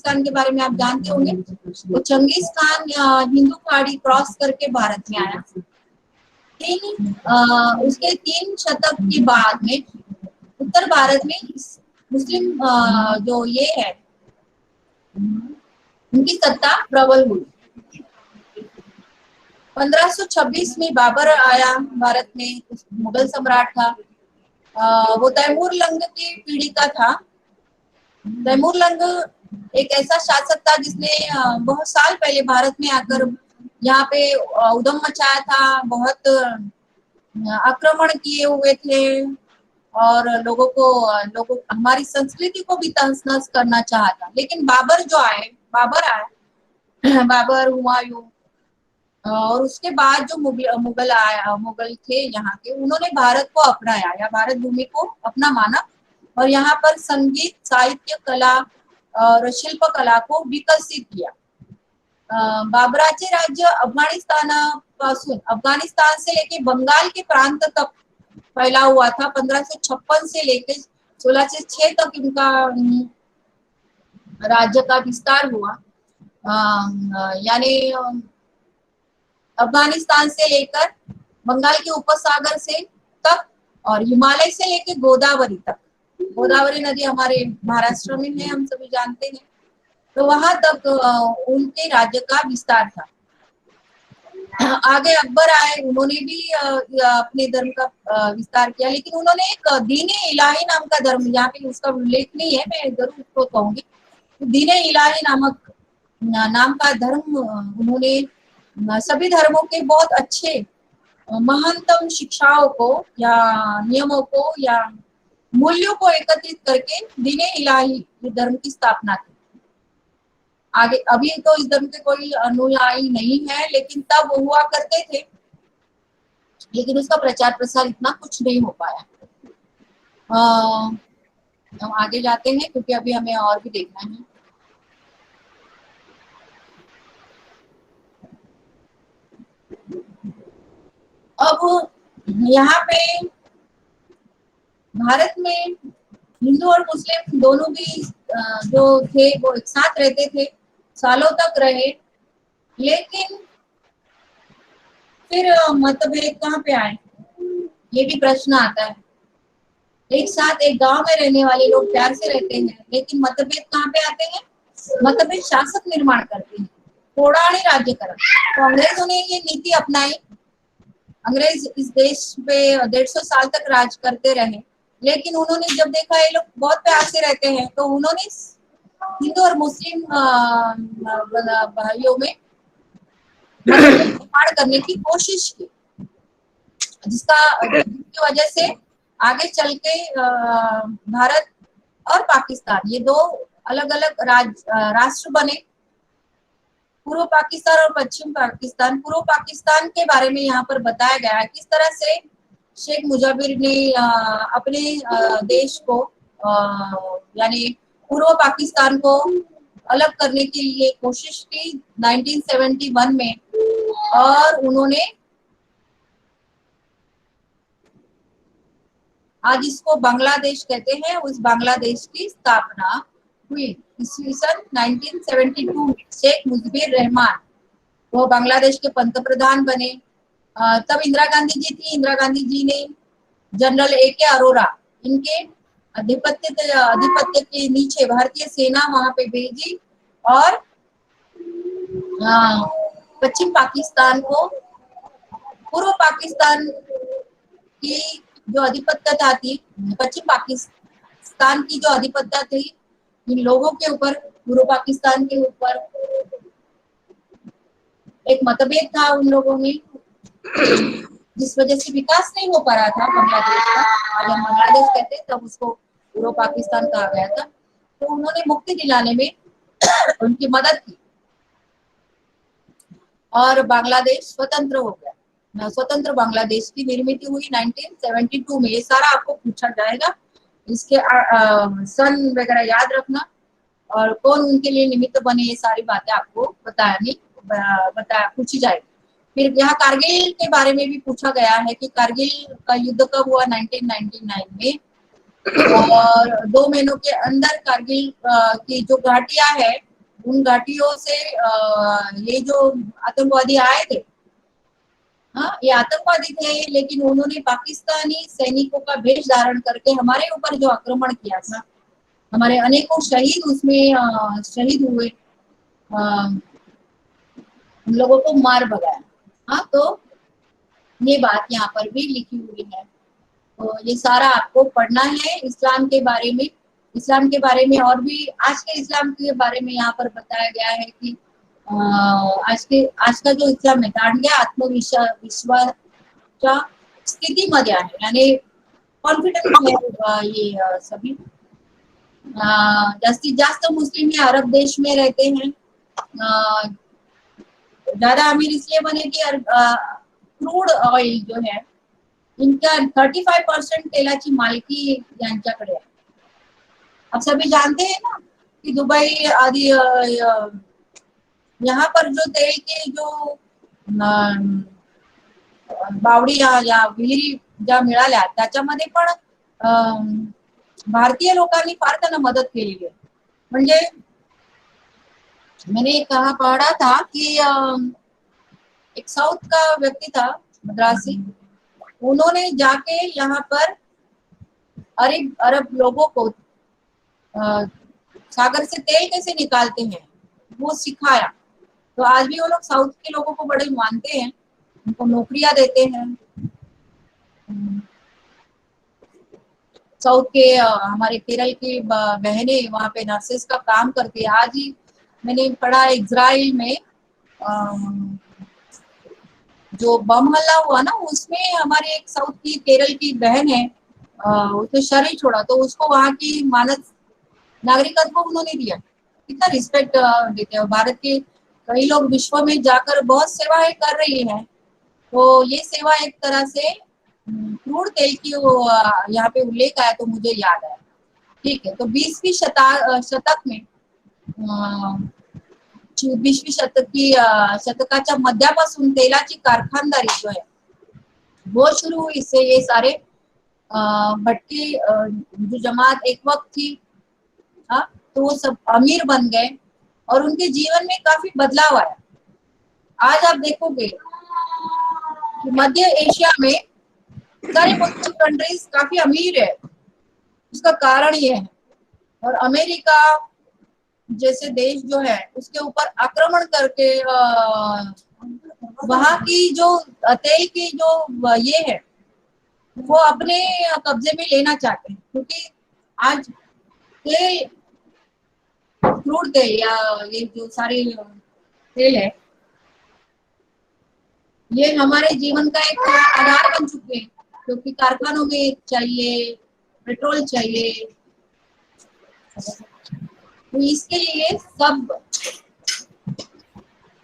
खान के बारे में आप जानते होंगे। तो चंगेज खान हिंदू खाड़ी क्रॉस करके भारत में आया उसके 3 शतक के बाद में उत्तर भारत में मुस्लिम जो ये है उनकी सत्ता प्रबल हुई। 1526 में बाबर आया भारत में, मुगल सम्राट था। वो तैमूर लंग की पीढ़ी का था। तैमूर लंग एक ऐसा शासक था जिसने बहुत साल पहले भारत में आकर यहाँ पे उद्यम मचाया था, बहुत आक्रमण किए हुए थे और लोगों हमारी संस्कृति को भी तहस नहस करना चाहा था। लेकिन बाबर आया बाबर, हुमायूं और उसके बाद जो मुगल थे यहाँ के, उन्होंने भारत को अपनाया या भारत भूमि को अपना माना और यहाँ पर संगीत, साहित्य, कला और शिल्प कला को विकसित किया। बाबराचे राज्य अफगानिस्तान से लेके बंगाल के प्रांत तक फैला हुआ था। 1556 से लेके 1606 तक इनका राज्य का विस्तार हुआ। यानी अफगानिस्तान से लेकर बंगाल के उपसागर से तक और हिमालय से लेकर गोदावरी तक। गोदावरी नदी हमारे महाराष्ट्र में है, हम सभी जानते हैं। तो वहां तक उनके राज्य का विस्तार था। आगे अकबर आए, उन्होंने भी अपने धर्म का विस्तार किया, लेकिन उन्होंने एक दीन-ए इलाही नाम का धर्म, यहाँ पे उसका उल्लेख नहीं है, मैं जरूर उसको कहूंगी। दीन-ए इलाही नामक नाम का धर्म उन्होंने सभी धर्मों के बहुत अच्छे महत्तम शिक्षाओं को या नियमों को या मूल्यों को एकत्रित करके दीन-ए इलाही धर्म की स्थापना की। आगे अभी तो इस धर्म के कोई अनुयायी नहीं है, लेकिन तब हुआ करते थे, लेकिन उसका प्रचार प्रसार इतना कुछ नहीं हो पाया। हम आगे जाते हैं क्योंकि अभी हमें और भी देखना है। अब यहाँ पे भारत में हिंदू और मुस्लिम दोनों भी जो थे वो एक साथ रहते थे, सालों तक रहे, लेकिन फिर मतभेद कहाँ पे आए, ये भी प्रश्न आता है। एक साथ एक गांव में रहने वाले लोग प्यार से रहते हैं, लेकिन मतभेद कहाँ पे आते हैं? मतभेद शासक निर्माण करते हैं, थोड़ाणी राज्यकरण। तो अंग्रेजों ने ये नीति अपनाई। अंग्रेज इस देश पे 150 साल तक राज करते रहे, लेकिन उन्होंने जब देखा ये लोग बहुत प्यार से रहते हैं, तो उन्होंने हिंदू और मुस्लिम भाइयों में निर्माण करने की कोशिश की, जिसकी वजह से आगे चल के भारत और पाकिस्तान ये दो अलग अलग राष्ट्र बने। पूर्व पाकिस्तान और पश्चिम पाकिस्तान। पूर्व पाकिस्तान के बारे में यहाँ पर बताया गया है किस तरह से शेख मुजाबिर ने अपने देश को यानी पूर्व पाकिस्तान को अलग करने के लिए कोशिश की 1971 में, और उन्होंने आज इसको बांग्लादेश कहते हैं, उस बांग्लादेश की स्थापना हुई ईस्वी सन 1972 में। शेख मुजीबुर रहमान वो बांग्लादेश के पंतप्रधान बने। तब इंदिरा गांधी जी थी। इंदिरा गांधी जी ने जनरल A.K. अरोरा इनके आधिपत्य के नीचे भारतीय सेना वहां पे भेजी और पश्चिम पाकिस्तान को, पूर्व पाकिस्तान की जो अधिपत्यता थी, पश्चिम पाकिस्तान की जो अधिपत्यता थी इन लोगों के ऊपर, पूर्व पाकिस्तान के ऊपर एक मतभेद था उन लोगों में, जिस वजह से विकास नहीं हो पा रहा था बांग्लादेश का। आज हम बांग्लादेश कहते हैं, तब उसको पूर्व पाकिस्तान कहा गया था। तो उन्होंने मुक्ति दिलाने में उनकी मदद की और बांग्लादेश स्वतंत्र हो गया। स्वतंत्र बांग्लादेश की निर्मित हुई 1972 में। ये सारा आपको पूछा जाएगा, इसके सन वगैरह याद रखना और कौन उनके लिए निमित्त बने, ये सारी बातें आपको पूछी जाएगी। फिर यहाँ कारगिल के बारे में भी पूछा गया है कि कारगिल का युद्ध कब हुआ, 1999 में, और 2 महीनों के अंदर कारगिल की जो घाटियां है उन घाटियों से ये जो आतंकवादी आए थे हाँ, ये आतंकवादी थे, लेकिन उन्होंने पाकिस्तानी सैनिकों का वेश धारण करके हमारे ऊपर जो आक्रमण किया था, हमारे अनेकों शहीद उसमें शहीद हुए, हम लोगों को मार भगाया। हाँ, तो ये बात यहाँ पर भी लिखी हुई है। तो ये सारा आपको पढ़ना है इस्लाम के बारे में। इस्लाम के बारे में और भी आज के इस्लाम के बारे में यहाँ पर बताया गया है कि आज का जो इस्लाम है दांडिया आत्मविश्वासाच्या स्थितीमध्ये आहे, यानी कॉन्फिडन्स है ये सभी। जास्तीत जास्त मुस्लिम ये अरब देश में रहते हैं। ज्यादा अमीर इसलिए बने कि क्रूड ऑयल जो है इनका 35% तेलाची मालकी यांच्याकडे आहे। आप सभी जानते हैं ना कि दुबई आदि यहाँ पर जो तेल के जो बावडी या विहिरी ज्या मिळाल्या त्याच्यामध्ये पण भारतीय लोकांनी फार त्यांना मदत केलेली आहे। म्हणजे मैंने कहा पढ़ा था कि एक साउथ का व्यक्ति था मद्रासी, उन्होंने जाके यहाँ पर अरब लोगों को सागर से तेल कैसे निकालते हैं वो सिखाया। तो आज भी वो लोग साउथ के लोगों को बड़े मानते हैं, उनको नौकरियां देते हैं। साउथ के हमारे केरल की बहनें वहाँ पे नर्सेस का काम करती है। आज ही मैंने पढ़ा इजराइल में जो बम हमला हुआ ना, उसमें हमारे एक साउथ की केरल की बहन है, उसने शरीर छोड़ा तो उसको वहाँ की मानद नागरिकत्व उन्होंने दिया। कितना रिस्पेक्ट देते हैं। भारत के कई लोग विश्व में जाकर बहुत सेवाएं कर रही हैं, तो ये सेवा एक तरह से क्रूड तेल की यहाँ पे उल्लेख आया तो मुझे याद आया। ठीक है, तो 20वीं शतक में 20वीं शतकाच्या मध्यापासून तेलाची कारखानदारी जो है वो शुरू हुई। इससे ये सारे भट्टी जो जमात एक वक्त थी, हाँ, तो वो सब अमीर बन गए और उनके जीवन में काफी बदलाव आया। आज आप देखोगे कि मध्य एशिया में सारी मुस्लिम कंट्रीज काफी अमीर है, उसका कारण ये है। और अमेरिका जैसे देश जो है उसके ऊपर आक्रमण करके वहां की जो तेल की जो ये है वो अपने कब्जे में लेना चाहते हैं, क्योंकि आज तेल क्रूड तेल या ये जो सारे तेल है ये हमारे जीवन का एक आधार बन चुके हैं, क्योंकि कारखानों में चाहिए, पेट्रोल चाहिए। तो इसके लिए सब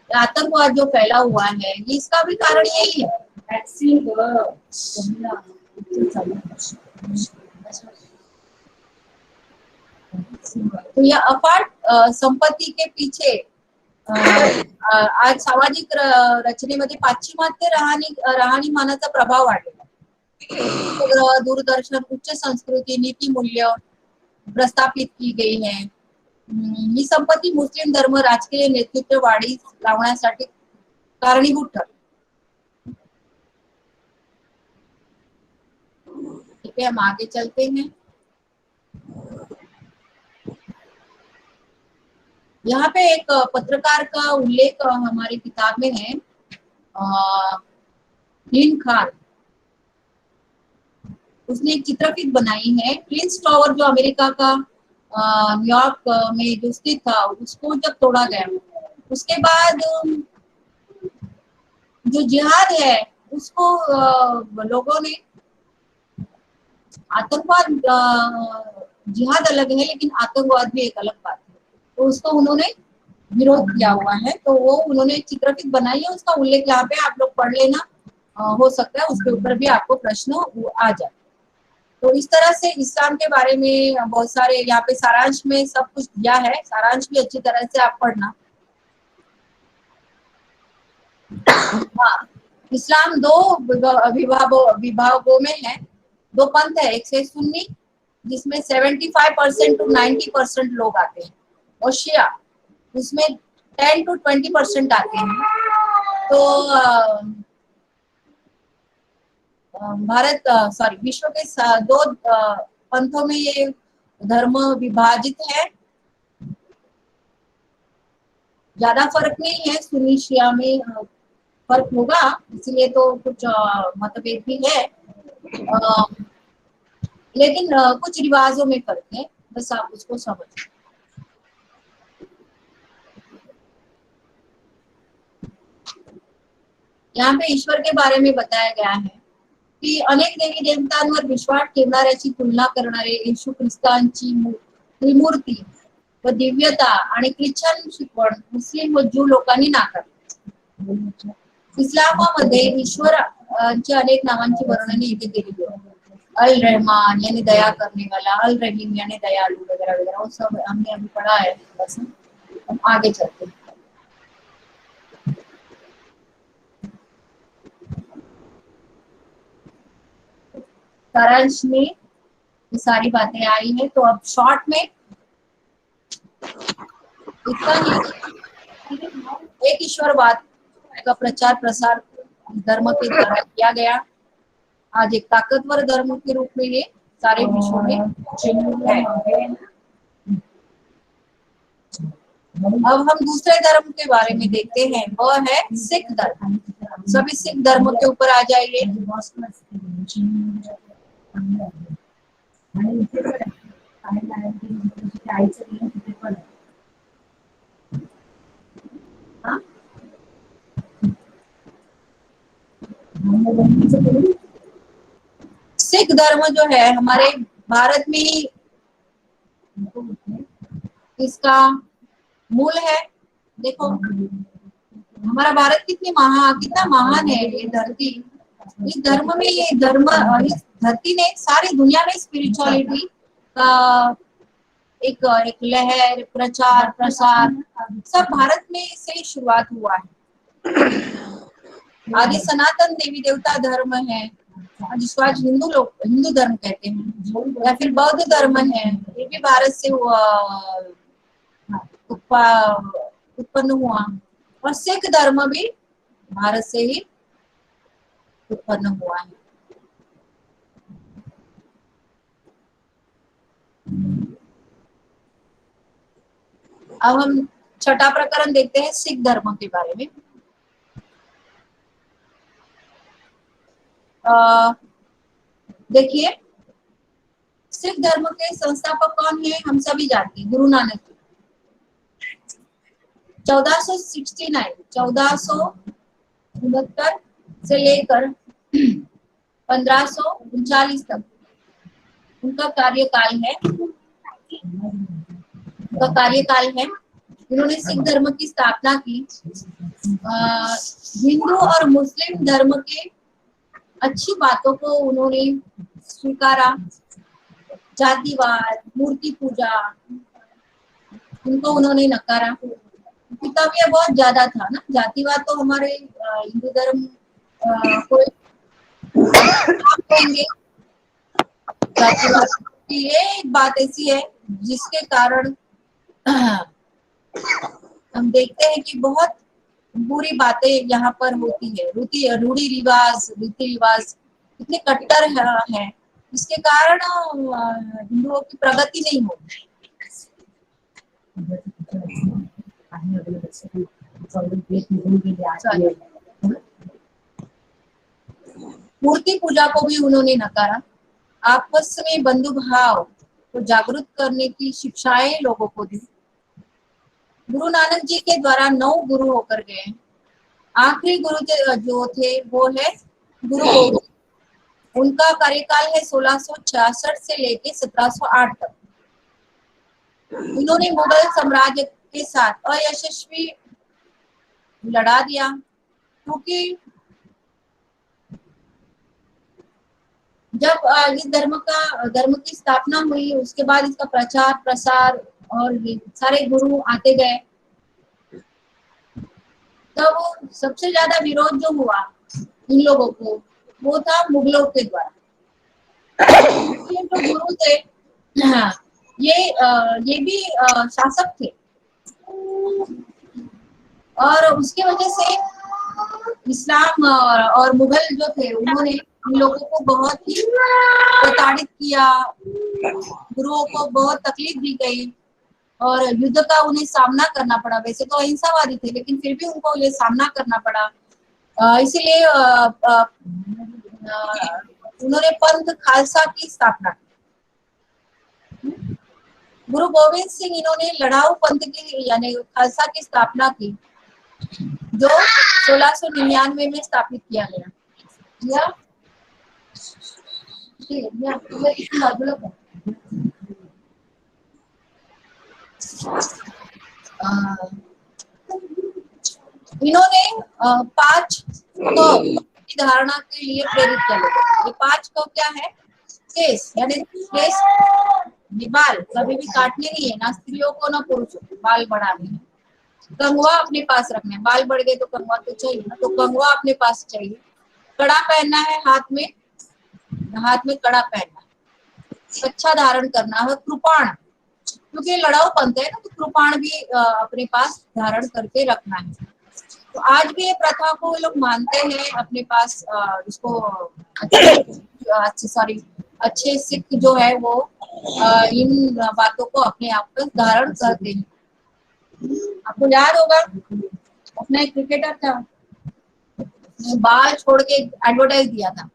आतंकवाद जो फैला हुआ है इसका भी कारण यही है। तो यह अफाट संपत्ती के पीछे आज सामाजिक रचनेमध्ये पाश्चिमात्य राहणीमानाचा प्रभाव वाढलेला। दूरदर्शन उच्च संस्कृती नीती मूल्य प्रस्थापित की गई है। ही संपत्ती मुस्लिम धर्म राजकीय नेतृत्व वाढीस लावण्यासाठी कारणीभूत ठरली। ठीक है, हम आगे चलते हैं। यहाँ पे एक पत्रकार का उल्लेख हमारी किताब में है, लिन खान, उसने एक चित्रफित बनाई है। ट्विंस टावर जो अमेरिका का न्यूयॉर्क में जो स्थित था उसको जब तोड़ा गया उसके बाद जो जिहाद है उसको लोगों ने आतंकवाद, जिहाद अलग है लेकिन आतंकवाद भी एक अलग बात है, तो उसको उन्होंने विरोध किया हुआ है। तो वो उन्होंने चित्रफित बनाई है, उसका उल्लेख यहाँ पे आप लोग पढ़ लेना, हो सकता है उसके ऊपर भी आपको प्रश्न आ जाए। तो इस तरह से इस्लाम के बारे में बहुत सारे यहाँ पे सारांश में सब कुछ दिया है, सारांश भी अच्छी तरह से आप पढ़ना। हाँ, इस्लाम दो विभागों में है, दो पंथ है, एक से सुन्नी जिसमें 75% to 90% लोग आते हैं, और शिया उसमें 10 to 20% आते हैं। तो भारत सॉरी विश्व के दो पंथों में ये धर्म विभाजित है, ज्यादा फर्क नहीं है, सुन्नी शिया में फर्क होगा, इसलिए तो कुछ मतभेद भी है, लेकिन कुछ रिवाजों में फर्क है, बस आप उसको समझ। यहाँ पे ईश्वर के बारे में बताया गया है की अनेक देवी देवतांवर विश्वास ठेवणाऱ्याची तुलना करणारे येशू ख्रिस्तांची त्रिमूर्ती व दिव्यता आणि ख्रिश्चन शिकवण मुस्लिम व ज्यू लोकांनी नाकारली। इस्लामामध्ये ईश्वरांची अनेक नावांची वर्णने इथे केलेली आहे। अल रहमान यानी दया करने वाला, अल रहीम यानी दयालु वगैरह वगैरह, वो सब हमने अभी पढ़ा है, बस हम आगे चलते हैं। सारांश में ये सारी बातें आई है, तो अब शॉर्ट में इतना ही, एक ईश्वरवाद का प्रचार प्रसार धर्म के द्वारा किया गया। आज एक ताकतवर धर्म के रूप में ये सारे विश्व में है। अब हम दूसरे धर्म के बारे में देखते हैं, वह है सिख धर्म। सभी सिख धर्म के ऊपर आ जाइए। सिख धर्म जो है हमारे भारत में ही इसका मूल है। देखो हमारा भारत कितना महान है, ये धरती, इस धर्म में ये धर्म, इस धरती ने सारी दुनिया में स्पिरिचुअलिटी का एक लहर, प्रचार प्रसार सब भारत में से ही शुरुआत हुआ है। आदि सनातन देवी देवता धर्म है, जिसको आज हिंदू धर्म कहते हैं, या फिर बौद्ध धर्म है, ये भी भारत से उत्पन्न हुआ, और सिख धर्म भी भारत से ही उत्पन्न हुआ है। अब हम छठा प्रकरण देखते हैं सिख धर्म के बारे में। देखिए सिख धर्म के संस्थापक कौन है, हम सभी जानते हैं, गुरु नानक जी। 1469 से लेकर 1539 तक उनका कार्यकाल है। उन्होंने सिख धर्म की स्थापना की। हिंदू और मुस्लिम धर्म के अच्छी बातों को उन्होंने स्वीकारा। जातिवाद, मूर्ति पूजा, उनको उन्होंने नकारा, क्योंकि तब ये बहुत ज्यादा था ना। जातिवाद तो हमारे हिंदू धर्म कोई कहेंगे जातिवाद, ये एक बात ऐसी है जिसके कारण हम देखते हैं कि बहुत बुरी बातें यहाँ पर होती है। रूढ़ी रिवाज इतने कट्टर है, इसके कारण हिंदुओं की प्रगति नहीं होती। मूर्ति पूजा को भी उन्होंने नकारा। आपस में बंधु भाव को जागरूक करने की शिक्षाएं लोगों को दी। गुरु नानक जी के द्वारा 9 गुरु होकर गए। आखिरी गुरु जो थे वो है गुरु गोविंद। उनका कार्यकाल है 1666 से लेके 1708 तक। उन्होंने मुगल साम्राज्य के साथ अयशस्वी लड़ा दिया, क्योंकि जब इस धर्म की स्थापना हुई, उसके बाद इसका प्रचार प्रसार और सारे गुरु आते गए, तब सबसे ज्यादा विरोध जो हुआ इन लोगों को वो था मुगलों के द्वारा। ये जो गुरु थे ये भी शासक थे, और उसके वजह से इस्लाम और मुगल जो थे उन्होंने इन लोगों को बहुत ही प्रताड़ित किया, गुरुओं को बहुत तकलीफ दी गई और युद्ध का उन्हें सामना करना पड़ा। वैसे तो अहिंसावादी थे लेकिन फिर भी उनको ये सामना करना पड़ा। इसीलिए उन्होंने पंथ खालसा की स्थापना की। गुरु गोविंद सिंह इन्होंने लड़ाऊ पंथ की यानी खालसा की स्थापना की, जो 1699 में स्थापित किया गया। इन्होंने 5 की धारणा के लिए प्रेरित किया लोगों। ये 5 क्या है? केस, यानी केस बाल कभी भी काटने नहीं है, ना स्त्रियों को ना पुरुषों को बाल बढ़ाने हैं। कंगवा अपने पास रखना है, बाल बढ़ गए तो कंगवा तो चाहिए ना, तो कंगवा अपने पास चाहिए। कड़ा पहनना है हाथ में कड़ा पहनना है। अच्छा धारण करना है। कृपाण, क्योंकि लड़ाऊ पंथ है ना, तो कृपाण भी अपने पास धारण करके रखना है। तो आज भी ये प्रथा को लोग मानते हैं अपने पास। इसको अच्छे सिख जो है वो इन बातों को अपने आप पर धारण करते हैं। आपको याद होगा अपना एक क्रिकेटर था, बाल छोड़ के एडवर्टाइज दिया था।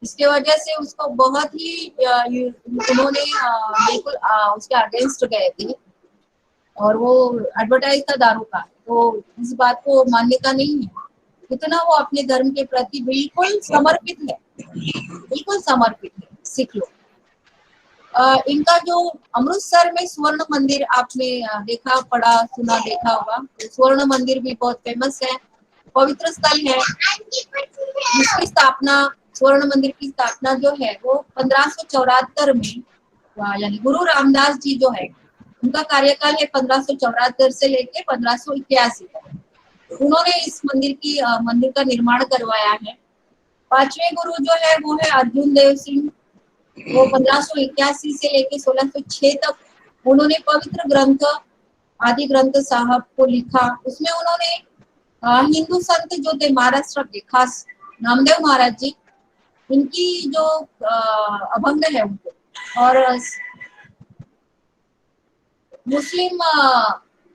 इसके वजह से उसको बहुत ही उन्होंने बिल्कुल उसके अगेंस्ट गए थे और वो एडवर्टाइज था दारू का। तो इस बात को मानने का नहीं है। इतना वो अपने धर्म के प्रति बिल्कुल समर्पित है, सिख लोग। इनका जो अमृतसर में स्वर्ण मंदिर आपने देखा पढ़ा सुना देखा होगा, तो स्वर्ण मंदिर भी बहुत फेमस है, पवित्र स्थल है। इसकी स्थापना, स्वर्ण मंदिर की स्थापना जो है वो 1574 में, यानी गुरु रामदास जी जो है उनका कार्यकाल है 1574 से लेके 1581 तक। उन्होंने इस मंदिर का निर्माण करवाया है। 5वें गुरु जो है वो है अर्जुन देव सिंह। वो 1581 से लेके 1606 तक उन्होंने पवित्र ग्रंथ आदि ग्रंथ साहब को लिखा। उसमें उन्होंने हिंदू संत जो थे महाराष्ट्र के, खास नामदेव महाराज जी, इनकी जो अभंग है उनको, और मुस्लिम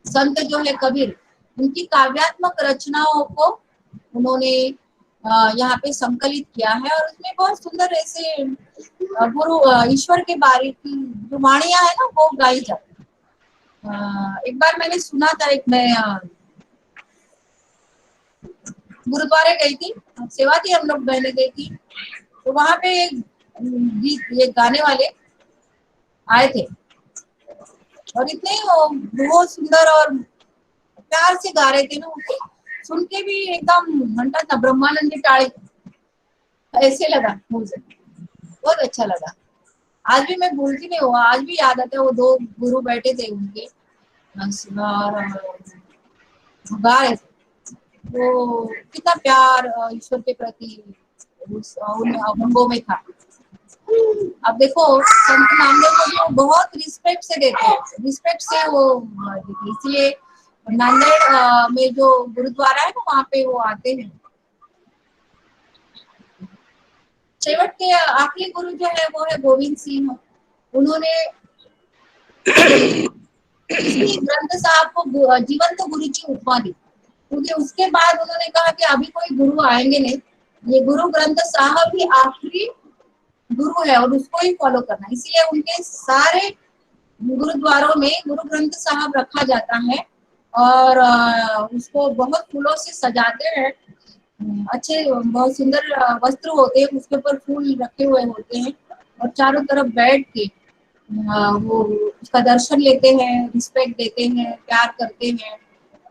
संत जो है कबीर, उनकी काव्यात्मक रचनाओं को उन्होंने यहाँ पे संकलित किया है। और उसमें बहुत सुंदर ऐसे गुरु ईश्वर के बारे की जो वाणियां है ना वो गाई जाती है। एक बार मैंने सुना था, मैं गुरुद्वारे गई थी, सेवा थी, हम लोग बहने गई थी, तो वहां पे एक गीत, ये गाने वाले आए थे और इतने वो सुंदर और प्यार से गा रहे थे ना, उनको सुन के भी एकदम घंटा था ब्रह्मानंद टाळे ऐसे लगा मुझे, बहुत अच्छा लगा। आज भी मैं भूलती नहीं हूँ, आज भी याद आता है। वो 2 गुरु बैठे थे उनके गा रहे थे, वो कितना प्यार ईश्वर के प्रति उन अभंगों में था। अब देखो संत नामदेव को जो बहुत रिस्पेक्ट से देते हैं, रिस्पेक्ट से वो देते, इसलिए नांदेड़ में जो गुरुद्वारा है ना वहाँ पे वो आते हैं। शेवट के आखिरी गुरु जो है वो है गोविंद सिंह। उन्होंने ग्रंथ साहब को जीवंत गुरु की उपमा दी, क्योंकि उसके बाद उन्होंने कहा कि अभी कोई गुरु आएंगे नहीं, ये गुरु ग्रंथ साहब ही आखिरी गुरु है और उसको ही फॉलो करना। इसीलिए उनके सारे गुरुद्वारों में गुरु ग्रंथ साहब रखा जाता है और उसको बहुत फूलों से सजाते हैं। अच्छे बहुत सुंदर वस्त्र होते हैं, उसके ऊपर फूल रखे हुए होते हैं और चारों तरफ बैठ के वो उसका दर्शन लेते हैं, रिस्पेक्ट देते हैं, प्यार करते हैं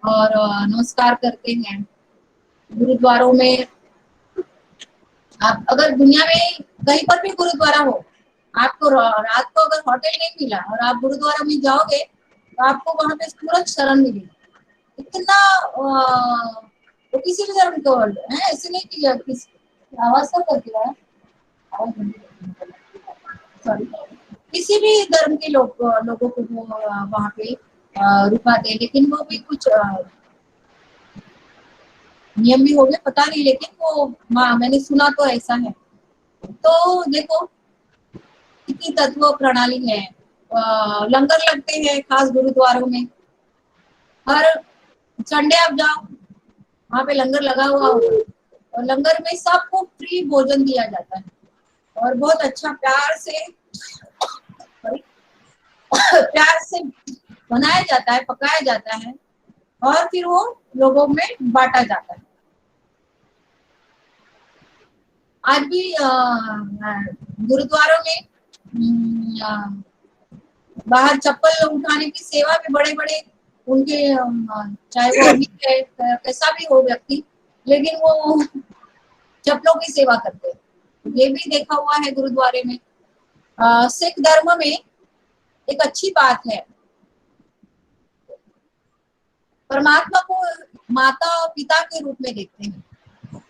और नमस्कार करते हैं। गुरुद्वारों में आप अगर दुनिया में कहीं पर भी गुरुद्वारा हो, आपको रात को अगर होटल नहीं मिला और आप गुरुद्वारा में जाओगे तो आपको वहां पे तुरंत शरण मिलेगी। इतना तो किसी भी धर्म को है, ऐसे नहीं कि आवाज सब करती है, सॉरी, किसी भी धर्म के लोगों को वो वहां पे रुकाते हैं, लेकिन वो भी कुछ नियम भी हो गए पता नहीं, लेकिन वो मैंने सुना तो ऐसा है। तो देखो कितनी तत्व प्रणाली है। लंगर लगते हैं खास गुरुद्वारों में, हर संडे आप जाओ वहां पे लंगर लगा हुआ होगा, और लंगर में सबको फ्री भोजन दिया जाता है और बहुत अच्छा प्यार से प्यार से बनाया जाता है, पकाया जाता है और फिर वो लोगों में बांटा जाता है। आज भी गुरुद्वारों में बाहर चप्पल उठाने की सेवा भी बड़े बड़े उनके चाहे वो अमीर है कैसा भी हो व्यक्ति, लेकिन वो चप्पलों की सेवा करते हैं। ये भी देखा हुआ है गुरुद्वारे में। सिख धर्म में एक अच्छी बात है, परमात्मा को माता और पिता के रूप में देखते हैं,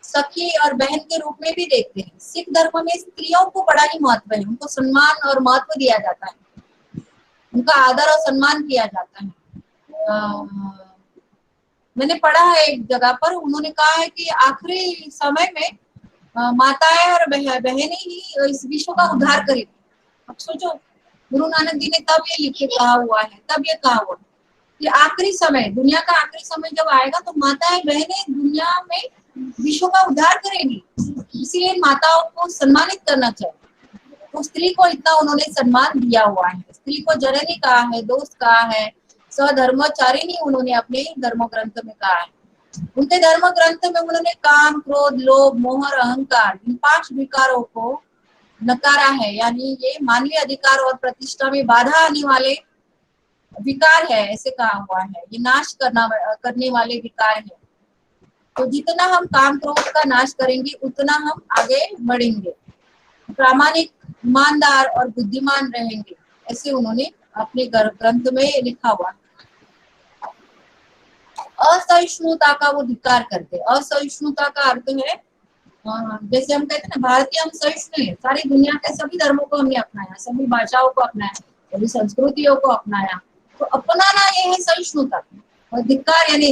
सखी और बहन के रूप में भी देखते हैं। सिख धर्म में स्त्रियों को बड़ा ही महत्व है, उनको सम्मान और महत्व दिया जाता है, उनका आदर और सम्मान किया जाता है। मैंने पढ़ा है एक जगह पर, उन्होंने कहा है कि आखिरी समय में माताएं और बहनें ही इस विश्व का उद्धार करेगी। अब सोचो, गुरु नानक जी ने तब ये लिख के कहा हुआ है, तब ये कहा हुआ कि आखिरी समय, दुनिया का आखिरी समय जब आएगा तो माताएं बहनें दुनिया में विश्व का उद्धार करेगी, इसीलिए माताओं को सम्मानित करना चाहिए। तो स्त्री को इतना उन्होंने सम्मान दिया हुआ है, स्त्री को जननी कहा है, दोस्त कहा है, सधर्मचारिणी उन्होंने अपने धर्म ग्रंथ में कहा है। उनके धर्म ग्रंथ में उन्होंने काम, क्रोध, लोभ, मोह और अहंकार, इन 5 विकारों को नकारा है, यानी ये मानवीय अधिकार और प्रतिष्ठा में बाधा आने वाले विकार है, ऐसे कहा हुआ है। ये नाश करने वाले विकार है। तो जितना हम काम क्रोध का नाश करेंगे उतना हम आगे बढ़ेंगे, प्रामाणिक, ईमानदार और बुद्धिमान रहेंगे, ऐसे उन्होंने अपने ग्रंथ में लिखा हुआ। असहिष्णुता का वो धिक्कार करते। असहिष्णुता का अर्थ है जैसे हम कहते हैं ना, भारतीय हम सहिष्णु है, सारी दुनिया के सभी धर्मों को हमने अपनाया, सभी भाषाओं को अपनाया, सभी संस्कृतियों को अपनाया, तो अपनाना ये है सहिष्णुता। और धिक्कार यानी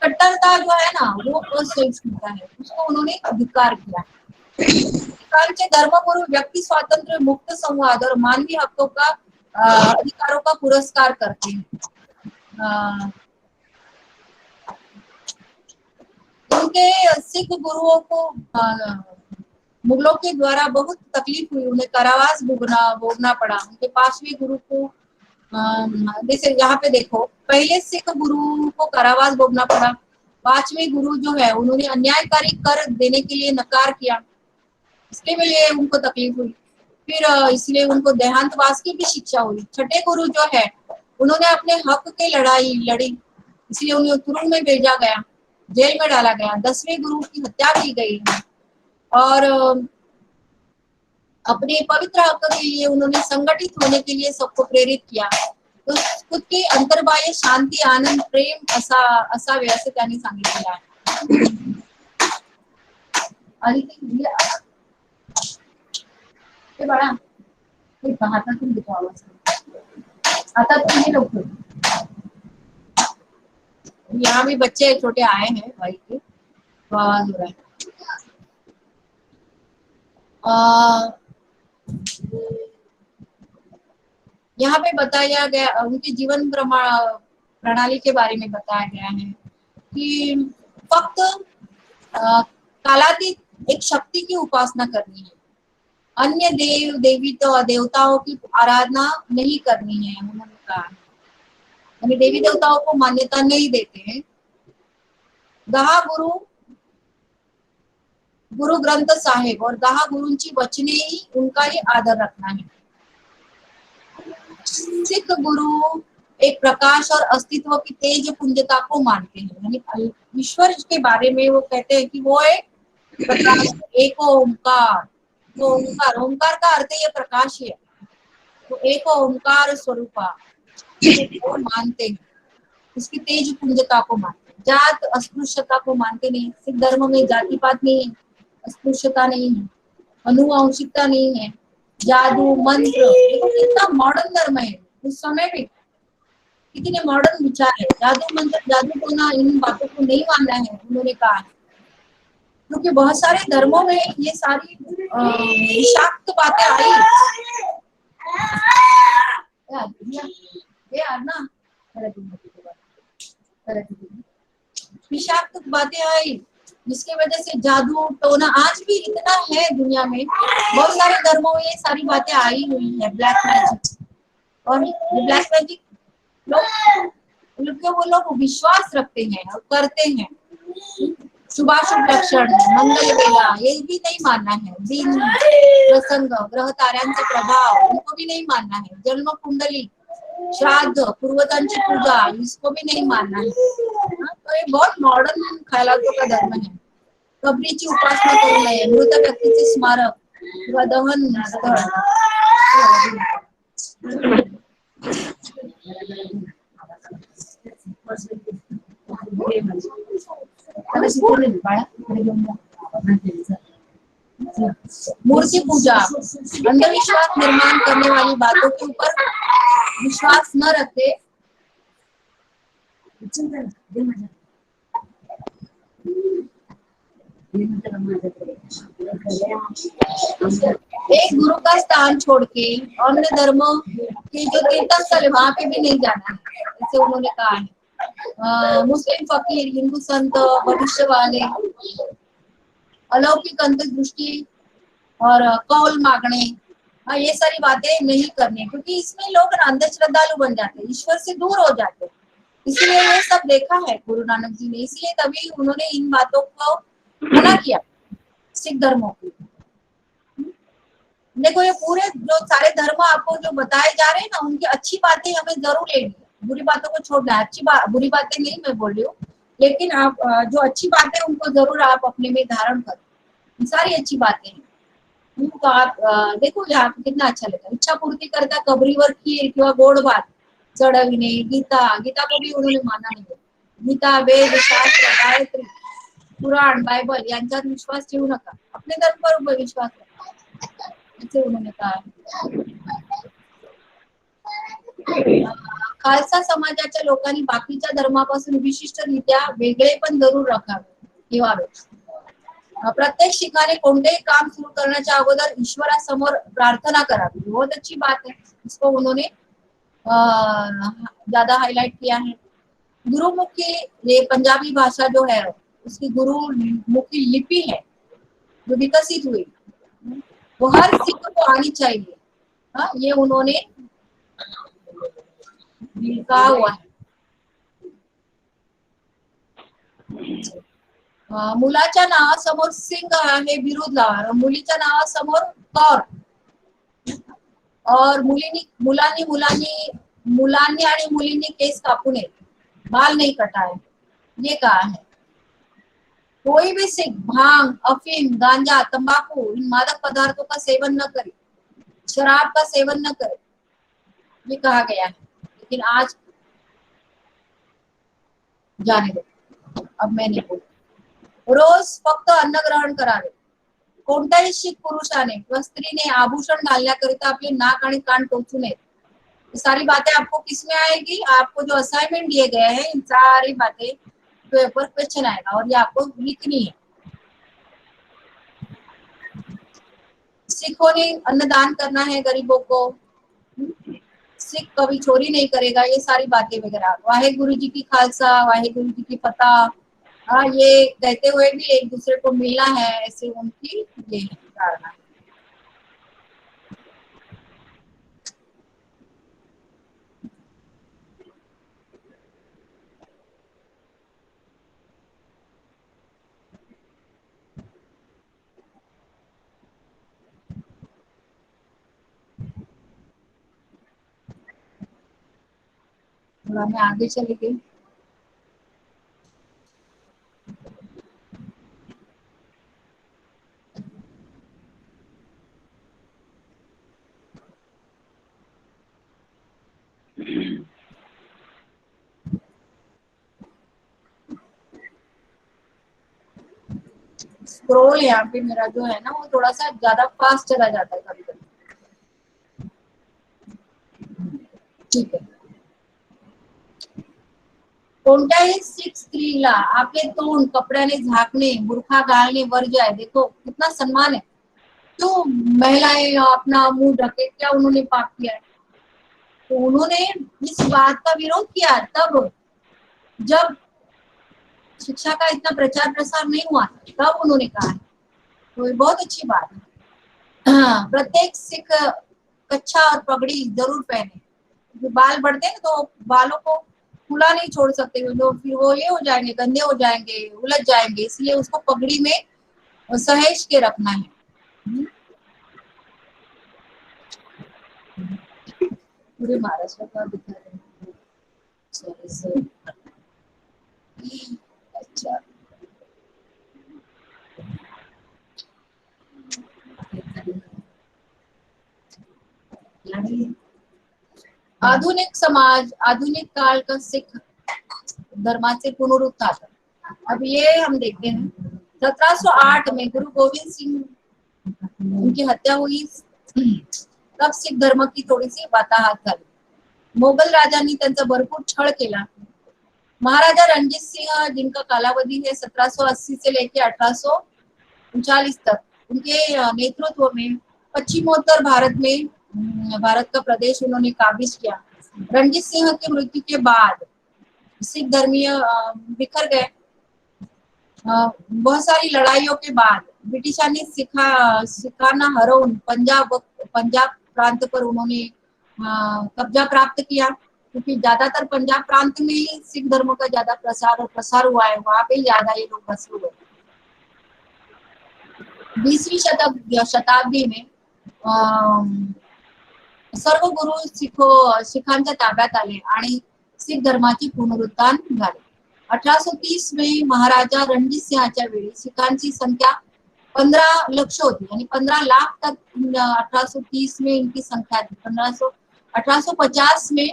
कट्टरता जो है ना, वो असहिष्णुता है, उसको उन्होंने धिक्कार किया। धर्मगुरु व्यक्ति स्वातंत्र, मुक्त संवाद और मानवीय हकों का अधिकारों का पुरस्कार करते हैं। उनके सिख गुरुओं को मुगलों के द्वारा बहुत तकलीफ हुई, उन्हें कारावास भोगना पड़ा। उनके 5वें गुरु को जैसे यहाँ पे देखो, पहले सिख गुरु को कारावास भोगना पड़ा, 5वें गुरु जो है उन्होंने अन्यायकारी कर देने के लिए नकार किया, इसके लिए उनको तकलीफ हुई, फिर इसलिए उनको देहांतवास की भी शिक्षा हुई। 6ठे गुरु जो है उन्होंने अपने हक की लड़ाई लड़ी, इसलिए उन्हें तुरुंग में भेजा गया, जेल में डाला गया। 10वें गुरु की हत्या की गई और अपने पवित्र हक के लिए उन्होंने संगठित होने के लिए सबको प्रेरित किया। तो खुद की अंतर्बाह्य शांती, आनंद, प्रेम असावे असे त्यांनी सांगितलेलं आहे। ते बाळा ते हातातून घेतो आवाज, हातातून घे लवकर। यहाँ भी बच्चे छोटे आए हैं भाई के, आवाज हो रहा है। यहाँ पे बताया गया, उनकी जीवन प्रणाली के बारे में बताया गया है कि फक्त कालातीत एक शक्ति की उपासना करनी है, अन्य देव देवी तो देवताओं की आराधना नहीं करनी है। उन्होंने कहा यानी देवी देवताओं को मान्यता नहीं देते हैं। 10 गुरु ग्रंथ साहिब और 10 गुरुंची वचने ही उनका ही आदर रखना है। सिख गुरु एक प्रकाश और अस्तित्व की तेज पुंजता को मानते हैं, यानी ईश्वर के बारे में वो कहते हैं कि वो एक प्रकाश, एक ओंकार। तो ओंकार का अर्थ ये प्रकाश है, तो एक ओंकार स्वरूपा वो मानते हैं, उसकी तेज पुंजता को मानते हैं। जात अस्पृश्यता को मानते नहीं, सिख धर्म में जाति पात नहीं है, अस्पृश्यता नहीं है, अनुवांशिकता नहीं है, जादू मंत्र, देखो कितना मॉडर्न धर्म है उस समय भी, किसी ने मॉडर्न विचार है, जादू मंत्र जादू टोना इन बातों को नहीं मानना है, उन्होंने कहा है। क्योंकि बहुत सारे धर्मों में ये सारी विषाक्त बातें आई। विषाक्त बातें आई जिसकी वजह से जादू टोना आज भी इतना है दुनिया में, बहुत सारे धर्मों में ये सारी बातें आई हुई है। ब्लैक मैजिक, और ये ब्लैक मैजिक लोग वो लोग विश्वास रखते हैं और करते हैं। शुभाशुभ लक्षण, मंगल वेला, ये भी नहीं मानना है। दिन प्रसंग, ग्रह ताऱ्यांचा प्रभाव, उनको भी नहीं मानना है। जन्म कुंडली, श्राद्ध, पूर्वजांची पूजा, इसको भी नहीं मानना है। तो ये बहुत मॉडर्न ख्यालातों का धर्म है। कबरीची उपासना करू नये, मृत व्यक्तीचे स्मारक किंवा दहन स्थळ, मूर्ति पूजा, अंधविश्वास निर्माण करने वाली बातों के ऊपर विश्वास न रखते। एक गुरु का स्थान छोड़ के अन्य धर्म के जो तीर्थ स्थल है वहां पे भी नहीं जाना है, ऐसे उन्होंने कहा है। मुस्लिम फकीर, हिंदू संत, भविष्य वाले, अलौकिक अंतर्दृष्टि और कौल मांगने, ये सारी बातें नहीं करनी, क्योंकि इसमें लोग अंधश्रद्धालु बन जाते हैं, ईश्वर से दूर हो जाते हैं। इसलिए ये सब देखा है गुरु नानक जी ने, इसलिए तभी उन्होंने इन बातों को मना किया सिख धर्मों की। देखो ये पूरे जो सारे धर्म आपको जो बताए जा रहे हैं ना, उनकी अच्छी बातें हमें जरूर लेनी है, बुरी बातों को छोड़ना है। अच्छी बात, बुरी बातें नहीं मैं बोल रही हूँ, लेकिन आप जो अच्छी बातें उनको जरूर आप अपने में धारण करो, सारी अच्छी बातें हैं। तो आप देखो यहाँ पे कितना अच्छा लगा। इच्छा पूर्ती करता कबरीवर खीर किंवा गोड भात चढविणे, गीता को भी उन्होंने माना नहीं। गीता, वेद, शास्त्र, गायत्री, पुराण, बाइबल यांच्यात विश्वास ठेवू नका, अपने धर्म पर विश्वास रखा, ऐसे उन्होंने कहा। खालसा समाजाच्या लोकांनी बाकीच्या धर्मापासून विशिष्टरित्या वेगळे पण जरूर ठेवावे। प्रत्येक शिकाने कोणतेही काम शुरू करण्याच्या अगोदर ईश्वरासमोर प्रार्थना करावी, बहुत अच्छी बात है। इसको उन्होंने ज्यादा हाईलाइट किया है। गुरुमुखी, ये पंजाबी भाषा जो है उसकी गुरुमुखी लिपि है जो विकसित हुई, वो हर सिख को आनी चाहिए। ये उन्होंने कहा हुआ है। मुलाच्या नावासमोर सिंग हे बिरुद लावा, मुलीच्या नावासमोर कौर, और मुलांनी आणि मुलींनी केस कापू नये, बाल नहीं कटाए, ये कहा है। कोई भी सिख भांग, अफीम, गांजा, तंबाकू, इन मादक पदार्थों का सेवन न करे, शराब का सेवन न करे, ये कहा गया है। लेकिन आज जाने दो, अब मैं नहीं बोलूं। रोज फक्त अन्न ग्रहण करावे। कोणत्याही शीख पुरुषाने किंवा स्त्रीने आभूषण घालण्याकरिता आपले नाक आणि कान टोचू नये। ये सारी बातें आपको किसमें आएगी? आपको जो असाइनमेंट दिए गए हैं, इन सारी बातें पेपर क्वेश्चन आएगा और ये आपको लिखनी है। सिखों ने अन्नदान करना है गरीबों को, सिख कभी चोरी नहीं करेगा, ये सारी बातें वगैरह। वाहे गुरु जी की खालसा, वाहे गुरु जी की फतह, ये कहते हुए भी एक दूसरे को मिलना है, ऐसे उनकी ये धारणा है। थोड़ा मैं आगे चली गई। स्क्रॉल यहाँ पे मेरा जो है ना वो थोड़ा सा ज्यादा फास्ट चला जाता है कभी कभी, ठीक है। कोणत्याही सिख स्त्रीला आपले तोंड कपड्याने झाकणे, बुरखा घालणे वर्ज्य है। देखो कितना सम्मान है। क्यों महिलाएं अपना मुंह ढके, क्या उन्होंने पाप किया है? तो उन्होंने इस बात का विरोध किया तब, जब शिक्षा का इतना प्रचार प्रसार नहीं हुआ, तब उन्होंने कहा है। तो ये बहुत अच्छी बात है। प्रत्येक सिख कच्छा और पगड़ी जरूर पहने। जो बाल बढ़ते हैं तो बालों को खुला नहीं छोड़ सकते, तो फिर वो ये हो जाएंगे, गंदे हो जाएंगे, उलझ जाएंगे, इसलिए उसको पगड़ी में सहेज के रखना है। पूरे महाराष्ट्र का दिखा रहे हैं। सॉरी। अच्छा, आधुनिक समाज, आधुनिक काल का सिख धर्माचे पुनरुत्थान। अब ये हम देखते हैं 1708 में गुरु गोविंद सिंह उनकी हत्या हुई, तब सिख धर्म की थोडीशी वाताहत झाली। मोगल राजांनी त्यांचा भरपूर छळ केला। महाराजा रणजीत सिंह जिनका कालावधि है 1780 से लेके 1839 तक, उनके नेतृत्व में पश्चिमोत्तर भारत का प्रदेश उन्होंने काबिज किया। रणजीत सिंह की मृत्यु के बाद सिख धर्मीय बिखर गए। बहुत सारी लड़ाइयों के बाद ब्रिटिशांनी सिखांना हरवून पंजाब प्रांत पर उन्होंने कब्जा प्राप्त किया, क्योंकि ज्यादातर पंजाब प्रांत में ही सिख धर्म का ज्यादा प्रसार हुआ है, वहां पे ज्यादा ये लोग बसे हुए। 20वीं शताब्दी में सर्व गुरु शिखांच्या ताब्यात आले आणि सिख धर्माचे पुनरुत्थान झाले। 1830 में महाराजा रणजीत सिंहाच्या वेळी सिखांची संख्या 15 लाख होती, यानी 15 लाख तक 1830 में इनकी संख्या थी। 1850 में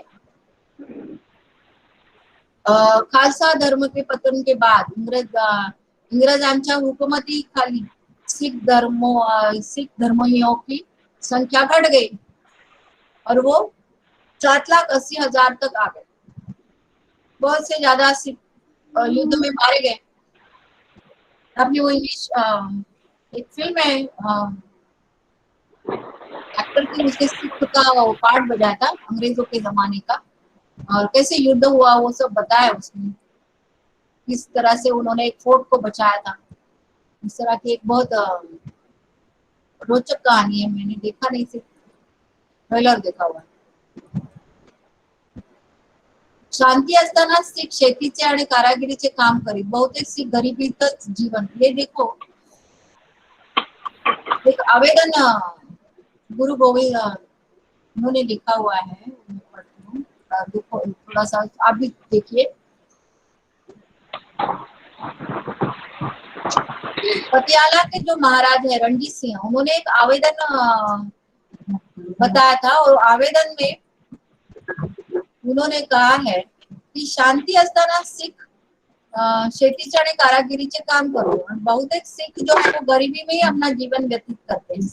खालसा धर्म के पतन के बाद इंग्रजांच्या हुकूमतीखाली सिख धर्मियों की संख्या घट गई और वो 7,80,000 तक आ गए। बहुत से ज्यादा सिख युद्ध में मारे गए। आपने वो इंग्लिश एक फिल्म है, एक्टर की, उसके सिख का पार्ट बजाया था अंग्रेजों के जमाने का, और कैसे युद्ध हुआ वो सब बताया उसमें, किस तरह से उन्होंने एक फोर्ट को बचाया था। इस तरह की एक बहुत रोचक कहानी है। मैंने देखा नहीं, सिर्फ ट्रेलर देखा हुआ। शांती असताना सिख शेतीचे आणि कारागिरीचे काम करीत। बहुतेक सिख गरिबीतच जीवन। ये देखो एक आवेदन गुरु गोविंद उन्होंने लिखा हुआ है, देखो थोड़ा सा आप भी देखिए। पटियाला के जो महाराज है रणजीत सिंह, उन्होंने एक आवेदन बताया था, और आवेदन में उन्होंने कहा है कि शांती असताना सिख शेतीचे आणि कारागिरीचे काम करो। बहुतेक सिख जो है वो गरीबी में ही अपना जीवन व्यतीत करते हैं।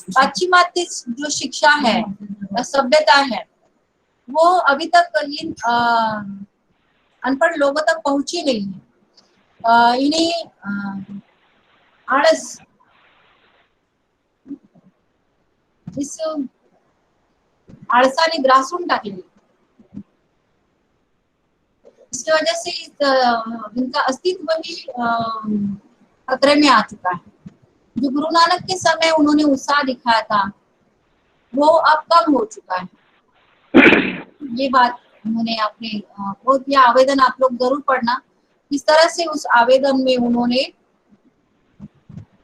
पाश्चिमात्य जो शिक्षा है, सभ्यता है, वो अभी तक इन अनपढ़ लोगों तक पहुंची नहीं है। इन्हें आलस, इस आळसाने ग्रासून टाकले। इसकी वजह से इनका अस्तित्व ही खतरे में आ चुका है। जो गुरु नानक के समय उन्होंने उत्साह दिखाया था, वो अब कम हो चुका है। ये बात उन्होंने अपने बहुत, ये आवेदन आप लोग जरूर पढ़ना। इस तरह से उस आवेदन में उन्होंने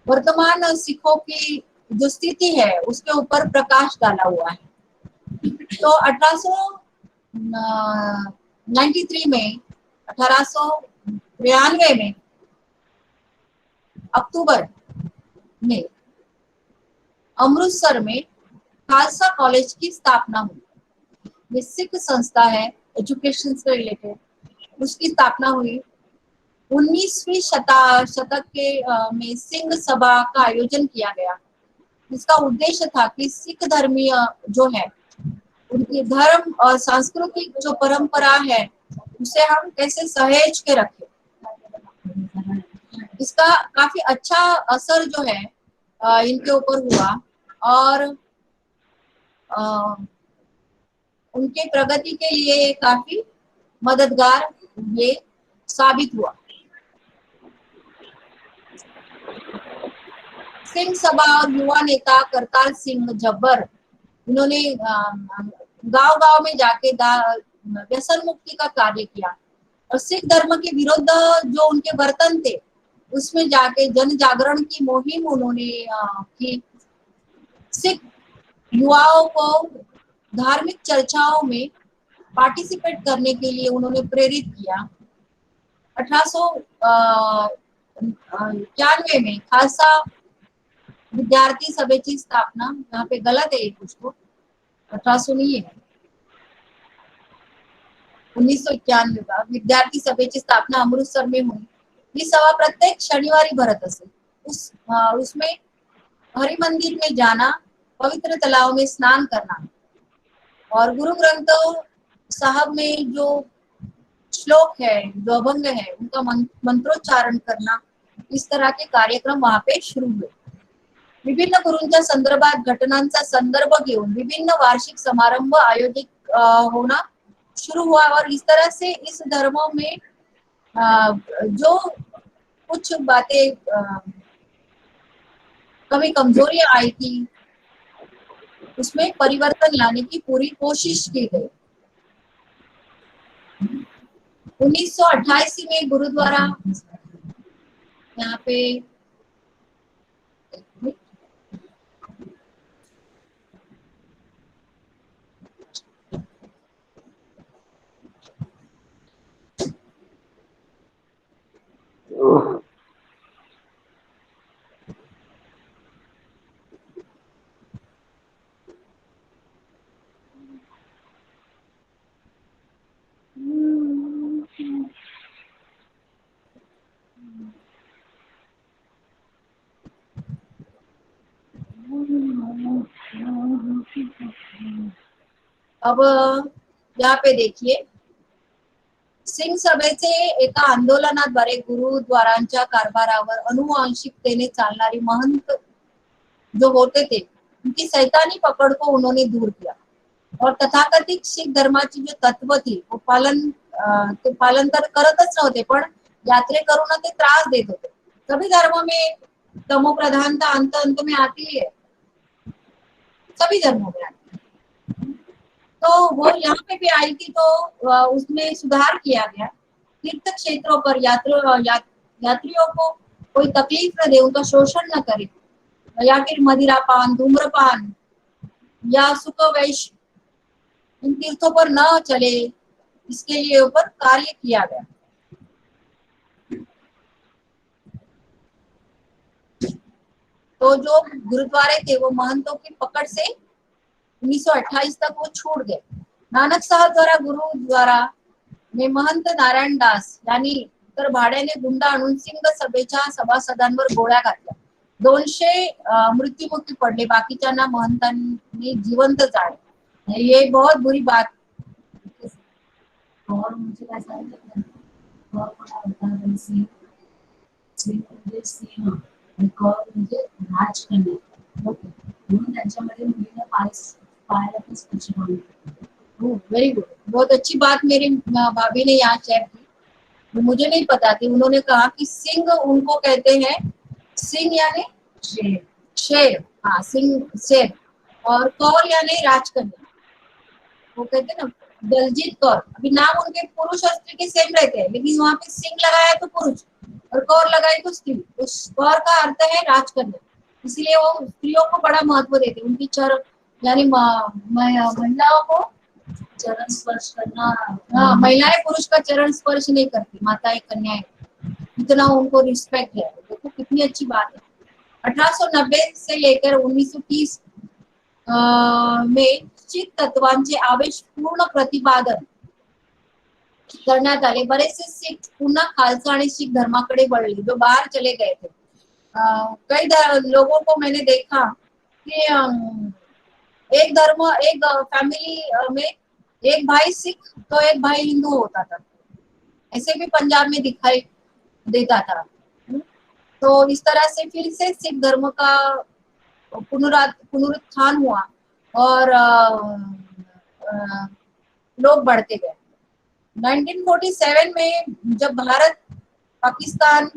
वर्तमान सिखों की जो स्थिति है उसके ऊपर प्रकाश डाला हुआ है। तो 1893 में 1893 में अक्टूबर में अमृतसर में खालसा कॉलेज की स्थापना हुई। ये सिख संस्था है, एजुकेशन से रिलेटेड, उसकी स्थापना हुई। 19वीं शतक के में सिंह सभा का आयोजन किया गया। इसका उद्देश्य था कि सिख धर्मीय जो है उनकी धर्म और सांस्कृतिक जो परंपरा है उसे हम कैसे सहेज के रखें, इसका काफी अच्छा असर जो है इनके ऊपर हुआ और उनके प्रगति के लिए काफी मददगार ये साबित हुआ। सिंह सभा और युवा नेता करतार सिंह जब्बर, इन्होंने गांव गांव में जाके व्यसन मुक्ति का कार्य किया और सिख धर्म के विरुद्ध जो उनके बर्तन थे उसमें जाके जन जागरण की मुहिम उन्होंने की। सिख युवाओं को धार्मिक चर्चाओं में पार्टिसिपेट करने के लिए उन्होंने प्रेरित किया। 1891 में खालसा विद्यार्थी सभेची स्थापना, यहाँ पे गलत है कुछ तो 1800 नहीं है, 1991 का विद्यार्थी सभेची स्थापना अमृतसर में हुई। ही सभा प्रत्येक शनिवारी भरत असे। उसमें हरि मंदिर में जाना, पवित्र तालाब में स्नान करना और गुरु ग्रंथ साहब में जो श्लोक है, जो अभंग है, उनका मंत्रोच्चारण करना, इस तरह के कार्यक्रम वहां पे शुरू हुए। विभिन्न गुरूंच्या संदर्भात घटनांचा संदर्भ घेऊन विभिन्न वार्षिक समारंभ आयोजित होना शुरू हुआ और इस तरह से इस धर्मों में जो कुछ बातें कभी कमजोरियां आई थी उसमें परिवर्तन लाने की पूरी कोशिश की गई। 1988 में गुरुद्वारा, यहाँ पे अब यहाँ पे देखिए, सिंग सभेचे एका आंदोलनाद्वारे गुरुद्वारांच्या कारभारावर अनुवांशिकतेने चालणारी महंत जो होते थे, उनकी शैतानी पकड़ को उन्होंने दूर किया और तथाकथित सिख धर्माची जो तत्व थी वो पालन तर करतच नव्हते, पण यात्रेकरूंना ते त्रास देत होते। सभी धर्मों में तमो प्रधानता अंत अंत में आती है, सभी धर्मों में आती है, तो वो यहाँ पे भी आई थी, तो उसमें सुधार किया गया। तीर्थ क्षेत्रों पर यात्रियों को कोई तकलीफ न दे, उनका शोषण न करे या फिर मदिरापान, धूम्रपान या सुख वैश्य इन तीर्थों पर न चले, इसके लिए ऊपर कार्य किया गया। तो जो गुरुद्वारे थे वो महंतों की पकड़ से 1928 तक वो छूट गए। नानक साहब द्वारा गुरुद्वारा में महंत नारायण दास यांनी तर भाड्याने गुंडा आणून सिंग सभेच्या सभासदांवर गोळ्या घातल्या। 200 मृत्युमुखी पडले, बाकीच्यांना महंतांनी जिवंत जाळले। ये बहुत बुरी बात। और मुझे ऐसा लगता है और बड़ा होता है से म्हणजे राज करणे, म्हणून त्यांच्यामध्ये मुलींना पाहायला पण स्पर्श होईल। वेरी गुड, बहुत अच्छी बात मेरी भाभी ने यहाँ शेयर की, मुझे नहीं पता थी। उन्होंने कहा कि सिंह उनको कहते हैं, सिंह यानी शेर, शेर, हाँ सिंह शेर, और कौर यानी राजकन्या। वो कहते हैं ना दलजीत कौर, अभी नाम उनके पुरुष और स्त्री के सेम रहते हैं, लेकिन वहाँ पे सिंह लगाया तो पुरुष और कौर लगाई तो स्त्री। उस कौर का अर्थ है राजकन्या, इसलिए वो स्त्रियों को बड़ा महत्व देते। उनकी चरण यानी महिलाओं को चरण स्पर्श करना, हाँ महिलाएं पुरुष का चरण स्पर्श नहीं करती, माताएं कन्याएं, इतना उनको रिस्पेक्ट है। देखो कितनी अच्छी बात है। 1890 से लेकर 1930 में सिख तत्वांचे आवेशपूर्ण प्रतिपादन करण्यात आले। बरेचसे सिख पुन्हा खालसा आणि सिख धर्माकडे वळले, जो बाहर चले गए थे। कई लोगों को मैंने देखा कि एक धर्म, एक फैमिली में एक भाई सिख तो एक भाई हिंदू होता था, ऐसे भी पंजाब में दिखाई देता था। तो इस तरह से फिर से सिख धर्म का पुनरुत्थान हुआ और लोग बढ़ते गए। 1947 में जब भारत पाकिस्तान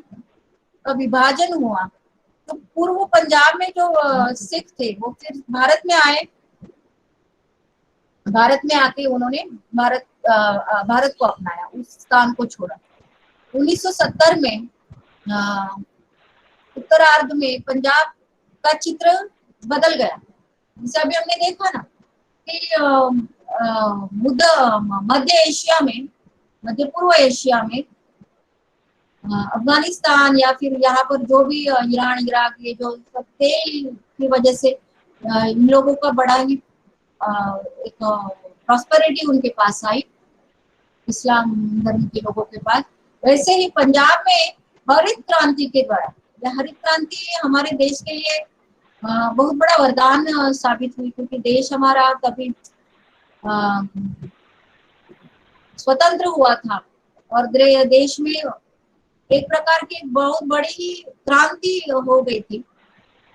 का विभाजन हुआ तो पूर्व पंजाब में जो सिख थे वो फिर भारत में आए। भारत में आके उन्होंने भारत को अपनाया, उस स्थान को छोड़ा। 1970 में उत्तरार्ध में पंजाब का चित्र बदल गया। जैसे अभी हमने देखा ना कि मध्य एशिया में, मध्य पूर्व एशिया में अफगानिस्तान या फिर यहाँ पर जो भी ईरान इराक ये जो सब तेल की वजह से इन लोगों का बड़ा ही एक प्रॉस्पेरिटी उनके पास आई, इस्लाम धर्म के लोगों के पास। वैसे ही पंजाब में हरित क्रांति के द्वारा, हरित क्रांति हमारे देश के लिए बहुत बड़ा वरदान साबित हुई, क्योंकि देश हमारा तभी स्वतंत्र हुआ था और देश में एक प्रकार की बहुत बड़ी क्रांति हो गई थी,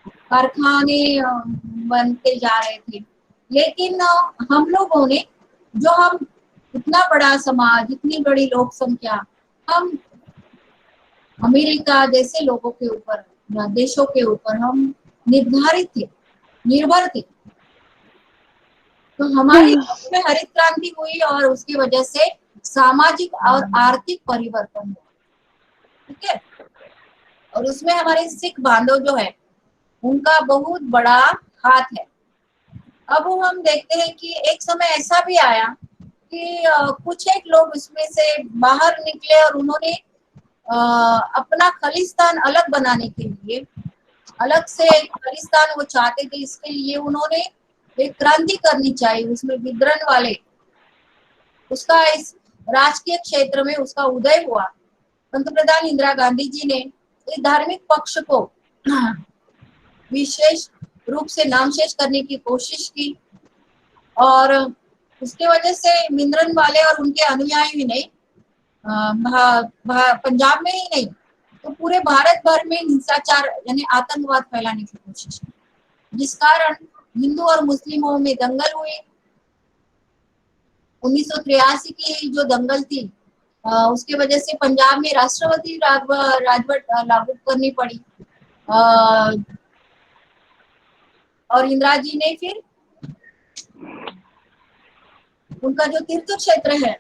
कारखाने बनते जा रहे थे। लेकिन हम लोगों ने जो हम इतना बड़ा समाज, इतनी बड़ी लोक संख्या, हम अमेरिका जैसे लोगों के ऊपर, देशों के ऊपर हम निर्धारित थे, निर्भर थे। तो हमारे देश में हरित क्रांति हुई और उसकी वजह से सामाजिक और आर्थिक परिवर्तन हुआ, ठीक है। और उसमें हमारे सिख बांधव जो है उनका बहुत बड़ा हाथ है। अब हम देखते हैं कि एक समय ऐसा भी आया कि कुछ एक लोग उसमें से बाहर निकले और उन्होंने अपना खालिस्तान अलग बनाने के लिए, अलग से खालिस्तान वो चाहते थे, इसके लिए उन्होंने एक क्रांति करनी चाहिए, उसमें विद्रोह वाले, उसका इस राजकीय क्षेत्र में उसका उदय हुआ। पंतप्रधान इंदिरा गांधी जी ने इस धार्मिक पक्ष को विशेष रूप से नामशेष करने की कोशिश की और उसके वजह से मिंद्रन वाले और उनके अनुयायी ही नहीं, पंजाब में ही नहीं तो पूरे भारत भर में हिंसाचार यानी आतंकवाद फैलाने की कोशिश की, जिस कारण हिंदू और मुस्लिमों में दंगल हुई। 1983 की जो दंगल थी उसके वजह से पंजाब में राष्ट्रपति राजवट लागू करनी पड़ी और इंदिरा जी ने फिर उनका जो तीर्थ क्षेत्र है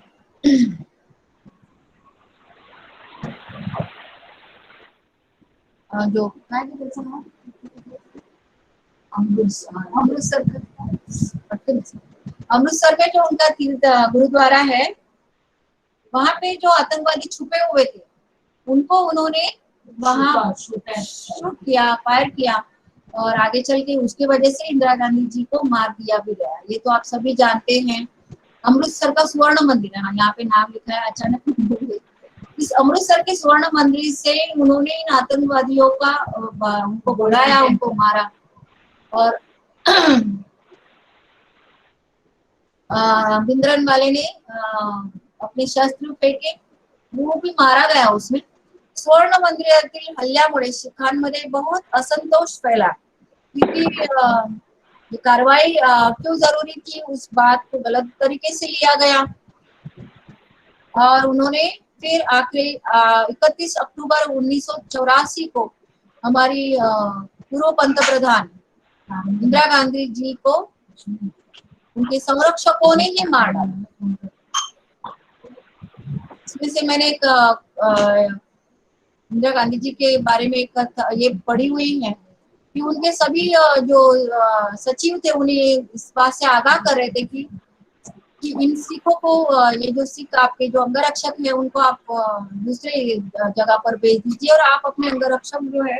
जो अमृतसर में जो उनका तीर्थ गुरुद्वारा है, वहां पे जो आतंकवादी छुपे हुए थे उनको उन्होंने वहां शूट किया, फायर किया और आगे चल के उसके वजह से इंदिरा गांधी जी को मार दिया भी गया। ये तो आप सभी जानते हैं। अमृतसर का स्वर्ण मंदिर है, यहाँ पे नाम लिखा है, अचानक भूल गई। इस अमृतसर के स्वर्ण मंदिर से उन्होंने इन आतंकवादियों का उनको बुलाया, उनको मारा और बिंद्रन वाले ने अपने शस्त्र फेके, वो भी मारा गया उसमें। स्वर्ण मंदिरातील हल्ल्यामुळे शिखांमध्ये बहुत असंतोष फैला, क्योंकि ये कार्रवाई क्यों जरूरी थी, उस बात को गलत तरीके से लिया गया और उन्होंने फिर आखिरी 31 अक्टूबर 1984 को हमारी पूर्व पंतप्रधान इंदिरा गांधी जी को उनके संरक्षकों ने ही मार डाला। इसमें से मैंने एक इंदिरा गांधी जी के बारे में एक ये पढ़ी हुई है कि उनके सभी जो सचिव थे उन्हें इस बात से आगाह कर रहे थे कि इन सिखों को, ये जो सिख आपके जो अंगरक्षक हैं उनको आप दूसरे जगह पर भेज दीजिए और आप अपने अंगरक्षक जो है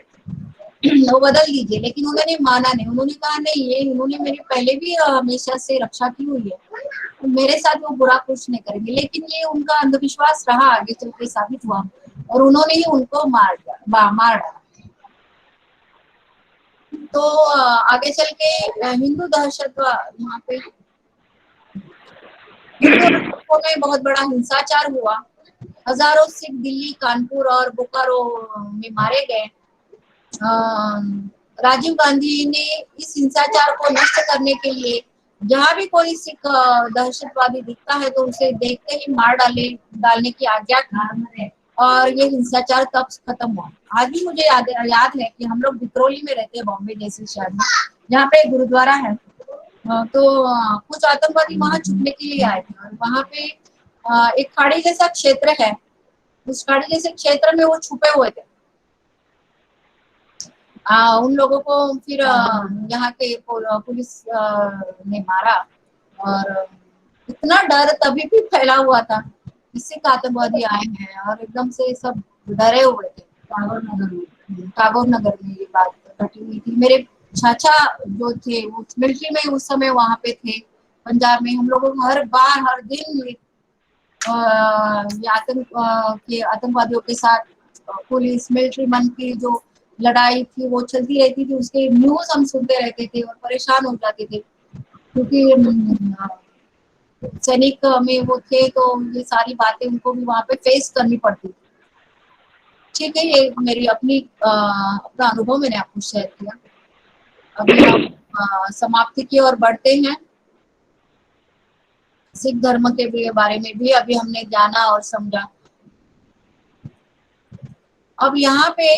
वो बदल दीजिए। लेकिन उन्होंने माना नहीं, उन्होंने कहा नहीं, ये इन्होंने मेरी पहले भी हमेशा से रक्षा की हुई है, तो मेरे साथ वो बुरा कुछ नहीं करेंगे। लेकिन ये उनका अंधविश्वास रहा, आगे चल के साबित हुआ और उन्होंने ही उनको मार डाला। तो आगे चल के हिंदू दहशतवाद, यहाँ पे हिंदू में बहुत बड़ा हिंसाचार हुआ हजारों सिख दिल्ली, कानपुर और बोकारो में मारे गए। राजीव गांधी ने इस हिंसाचार को नष्ट करने के लिए जहां भी कोई सिख दहशतवादी दिखता है तो उसे देखते ही मार डालने की आज्ञा की और ये हिंसाचार तब खत्म हुआ। आज भी मुझे याद है कि हम लोग विक्रोली में रहते हैं, बॉम्बे जैसे शहर में, जहाँ पे गुरुद्वारा है। तो कुछ आतंकवादी वहां छुपने के लिए आए थे और वहां पे एक खाड़ी जैसा क्षेत्र है, उस खाड़ी जैसे क्षेत्र में वो छुपे हुए थे। उन लोगों को फिर यहाँ के पुलिस ने मारा और इतना डर तभी भी फैला हुआ था, इससे आतंकवादी आए हैं और एकदम से सब डरे हुए थे। टागोर नगर में ये बात घटी हुई थी। मेरे चाचा जो थे वो मिलिट्री में उस समय वहां पे थे पंजाब में। हम लोगों को हर बार हर दिन ये आतंकवादियों के साथ पुलिस मिलिट्री मन की जो लड़ाई थी वो चलती रहती थी, उसके न्यूज हम सुनते रहते थे और परेशान हो जाते थे क्योंकि सैनिक में वो थे तो ये सारी बातें उनको भी वहां पे फेस करनी पड़ती। ठीक है, ये मेरी अपना अनुभव मैंने आपको शेयर किया। अभी हम समाप्ति की ओर बढ़ते हैं। सिख धर्म के बारे में भी अभी हमने जाना और समझा। अब यहाँ पे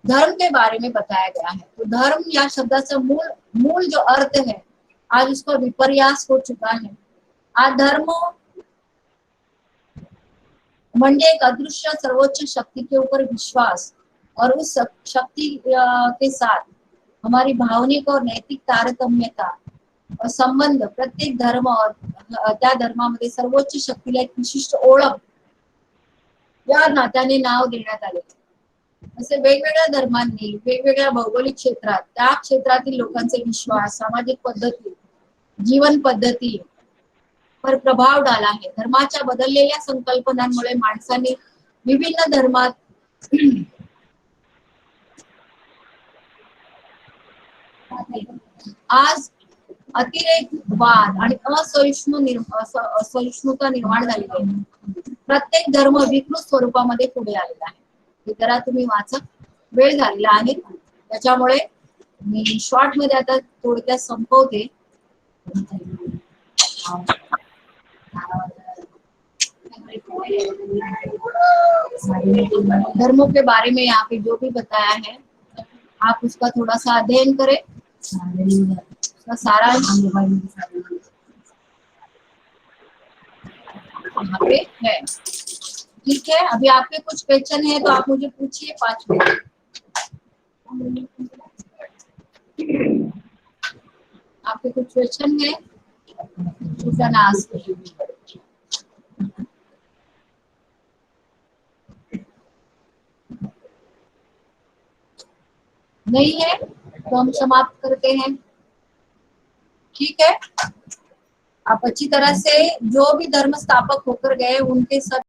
धर्म के बारे में बताया गया है। तो धर्म या शब्दाचा मूल जो अर्थ है आज उसका विपर्यास हो चुका है। आज धर्म म्हणजे एक अदृश्य सर्वोच्च शक्ति के ऊपर विश्वास और उस शक्ति के साथ हमारी भावनिक और नैतिक तारतम्यता और संबंध प्रत्येक धर्म और त्या धर्मामध्ये सर्वोच्च शक्तीला एक विशिष्ट ओळख या नात्याने नाव देण्यात आले। असे वेगवेगळ्या धर्मांनी वेगवेगळ्या भौगोलिक क्षेत्रात त्या क्षेत्रातील लोकांचे विश्वास, सामाजिक पद्धती, जीवन पद्धती पर प्रभाव डाला है। धर्माच्या बदललेल्या संकल्पनांमुळे माणसाने विभिन्न धर्मात आज अतिरेकवाद आणि असहिष्णुता निर्माण झाली आहे। प्रत्येक धर्म विकृत स्वरूपामध्ये पुढे आलेला आहे। हे जरा तुम्ही वाचा, वेळ झालेला आहे त्याच्यामुळे मी शॉर्ट मध्ये आता थोडक्यात संपवते। धर्मों के बारे में यहाँ पे जो भी बताया है आप उसका थोड़ा सा अध्ययन करें, उसका सारांश यहाँ पे है। ठीक है, अभी आपके कुछ क्वेश्चन है तो आप मुझे पूछिए 5 मिनट। आपके कुछ क्वेश्चन है you can ask। नहीं है तो हम समाप्त करते हैं। ठीक है, आप अच्छी तरह से जो भी धर्म स्थापक होकर गए उनके सब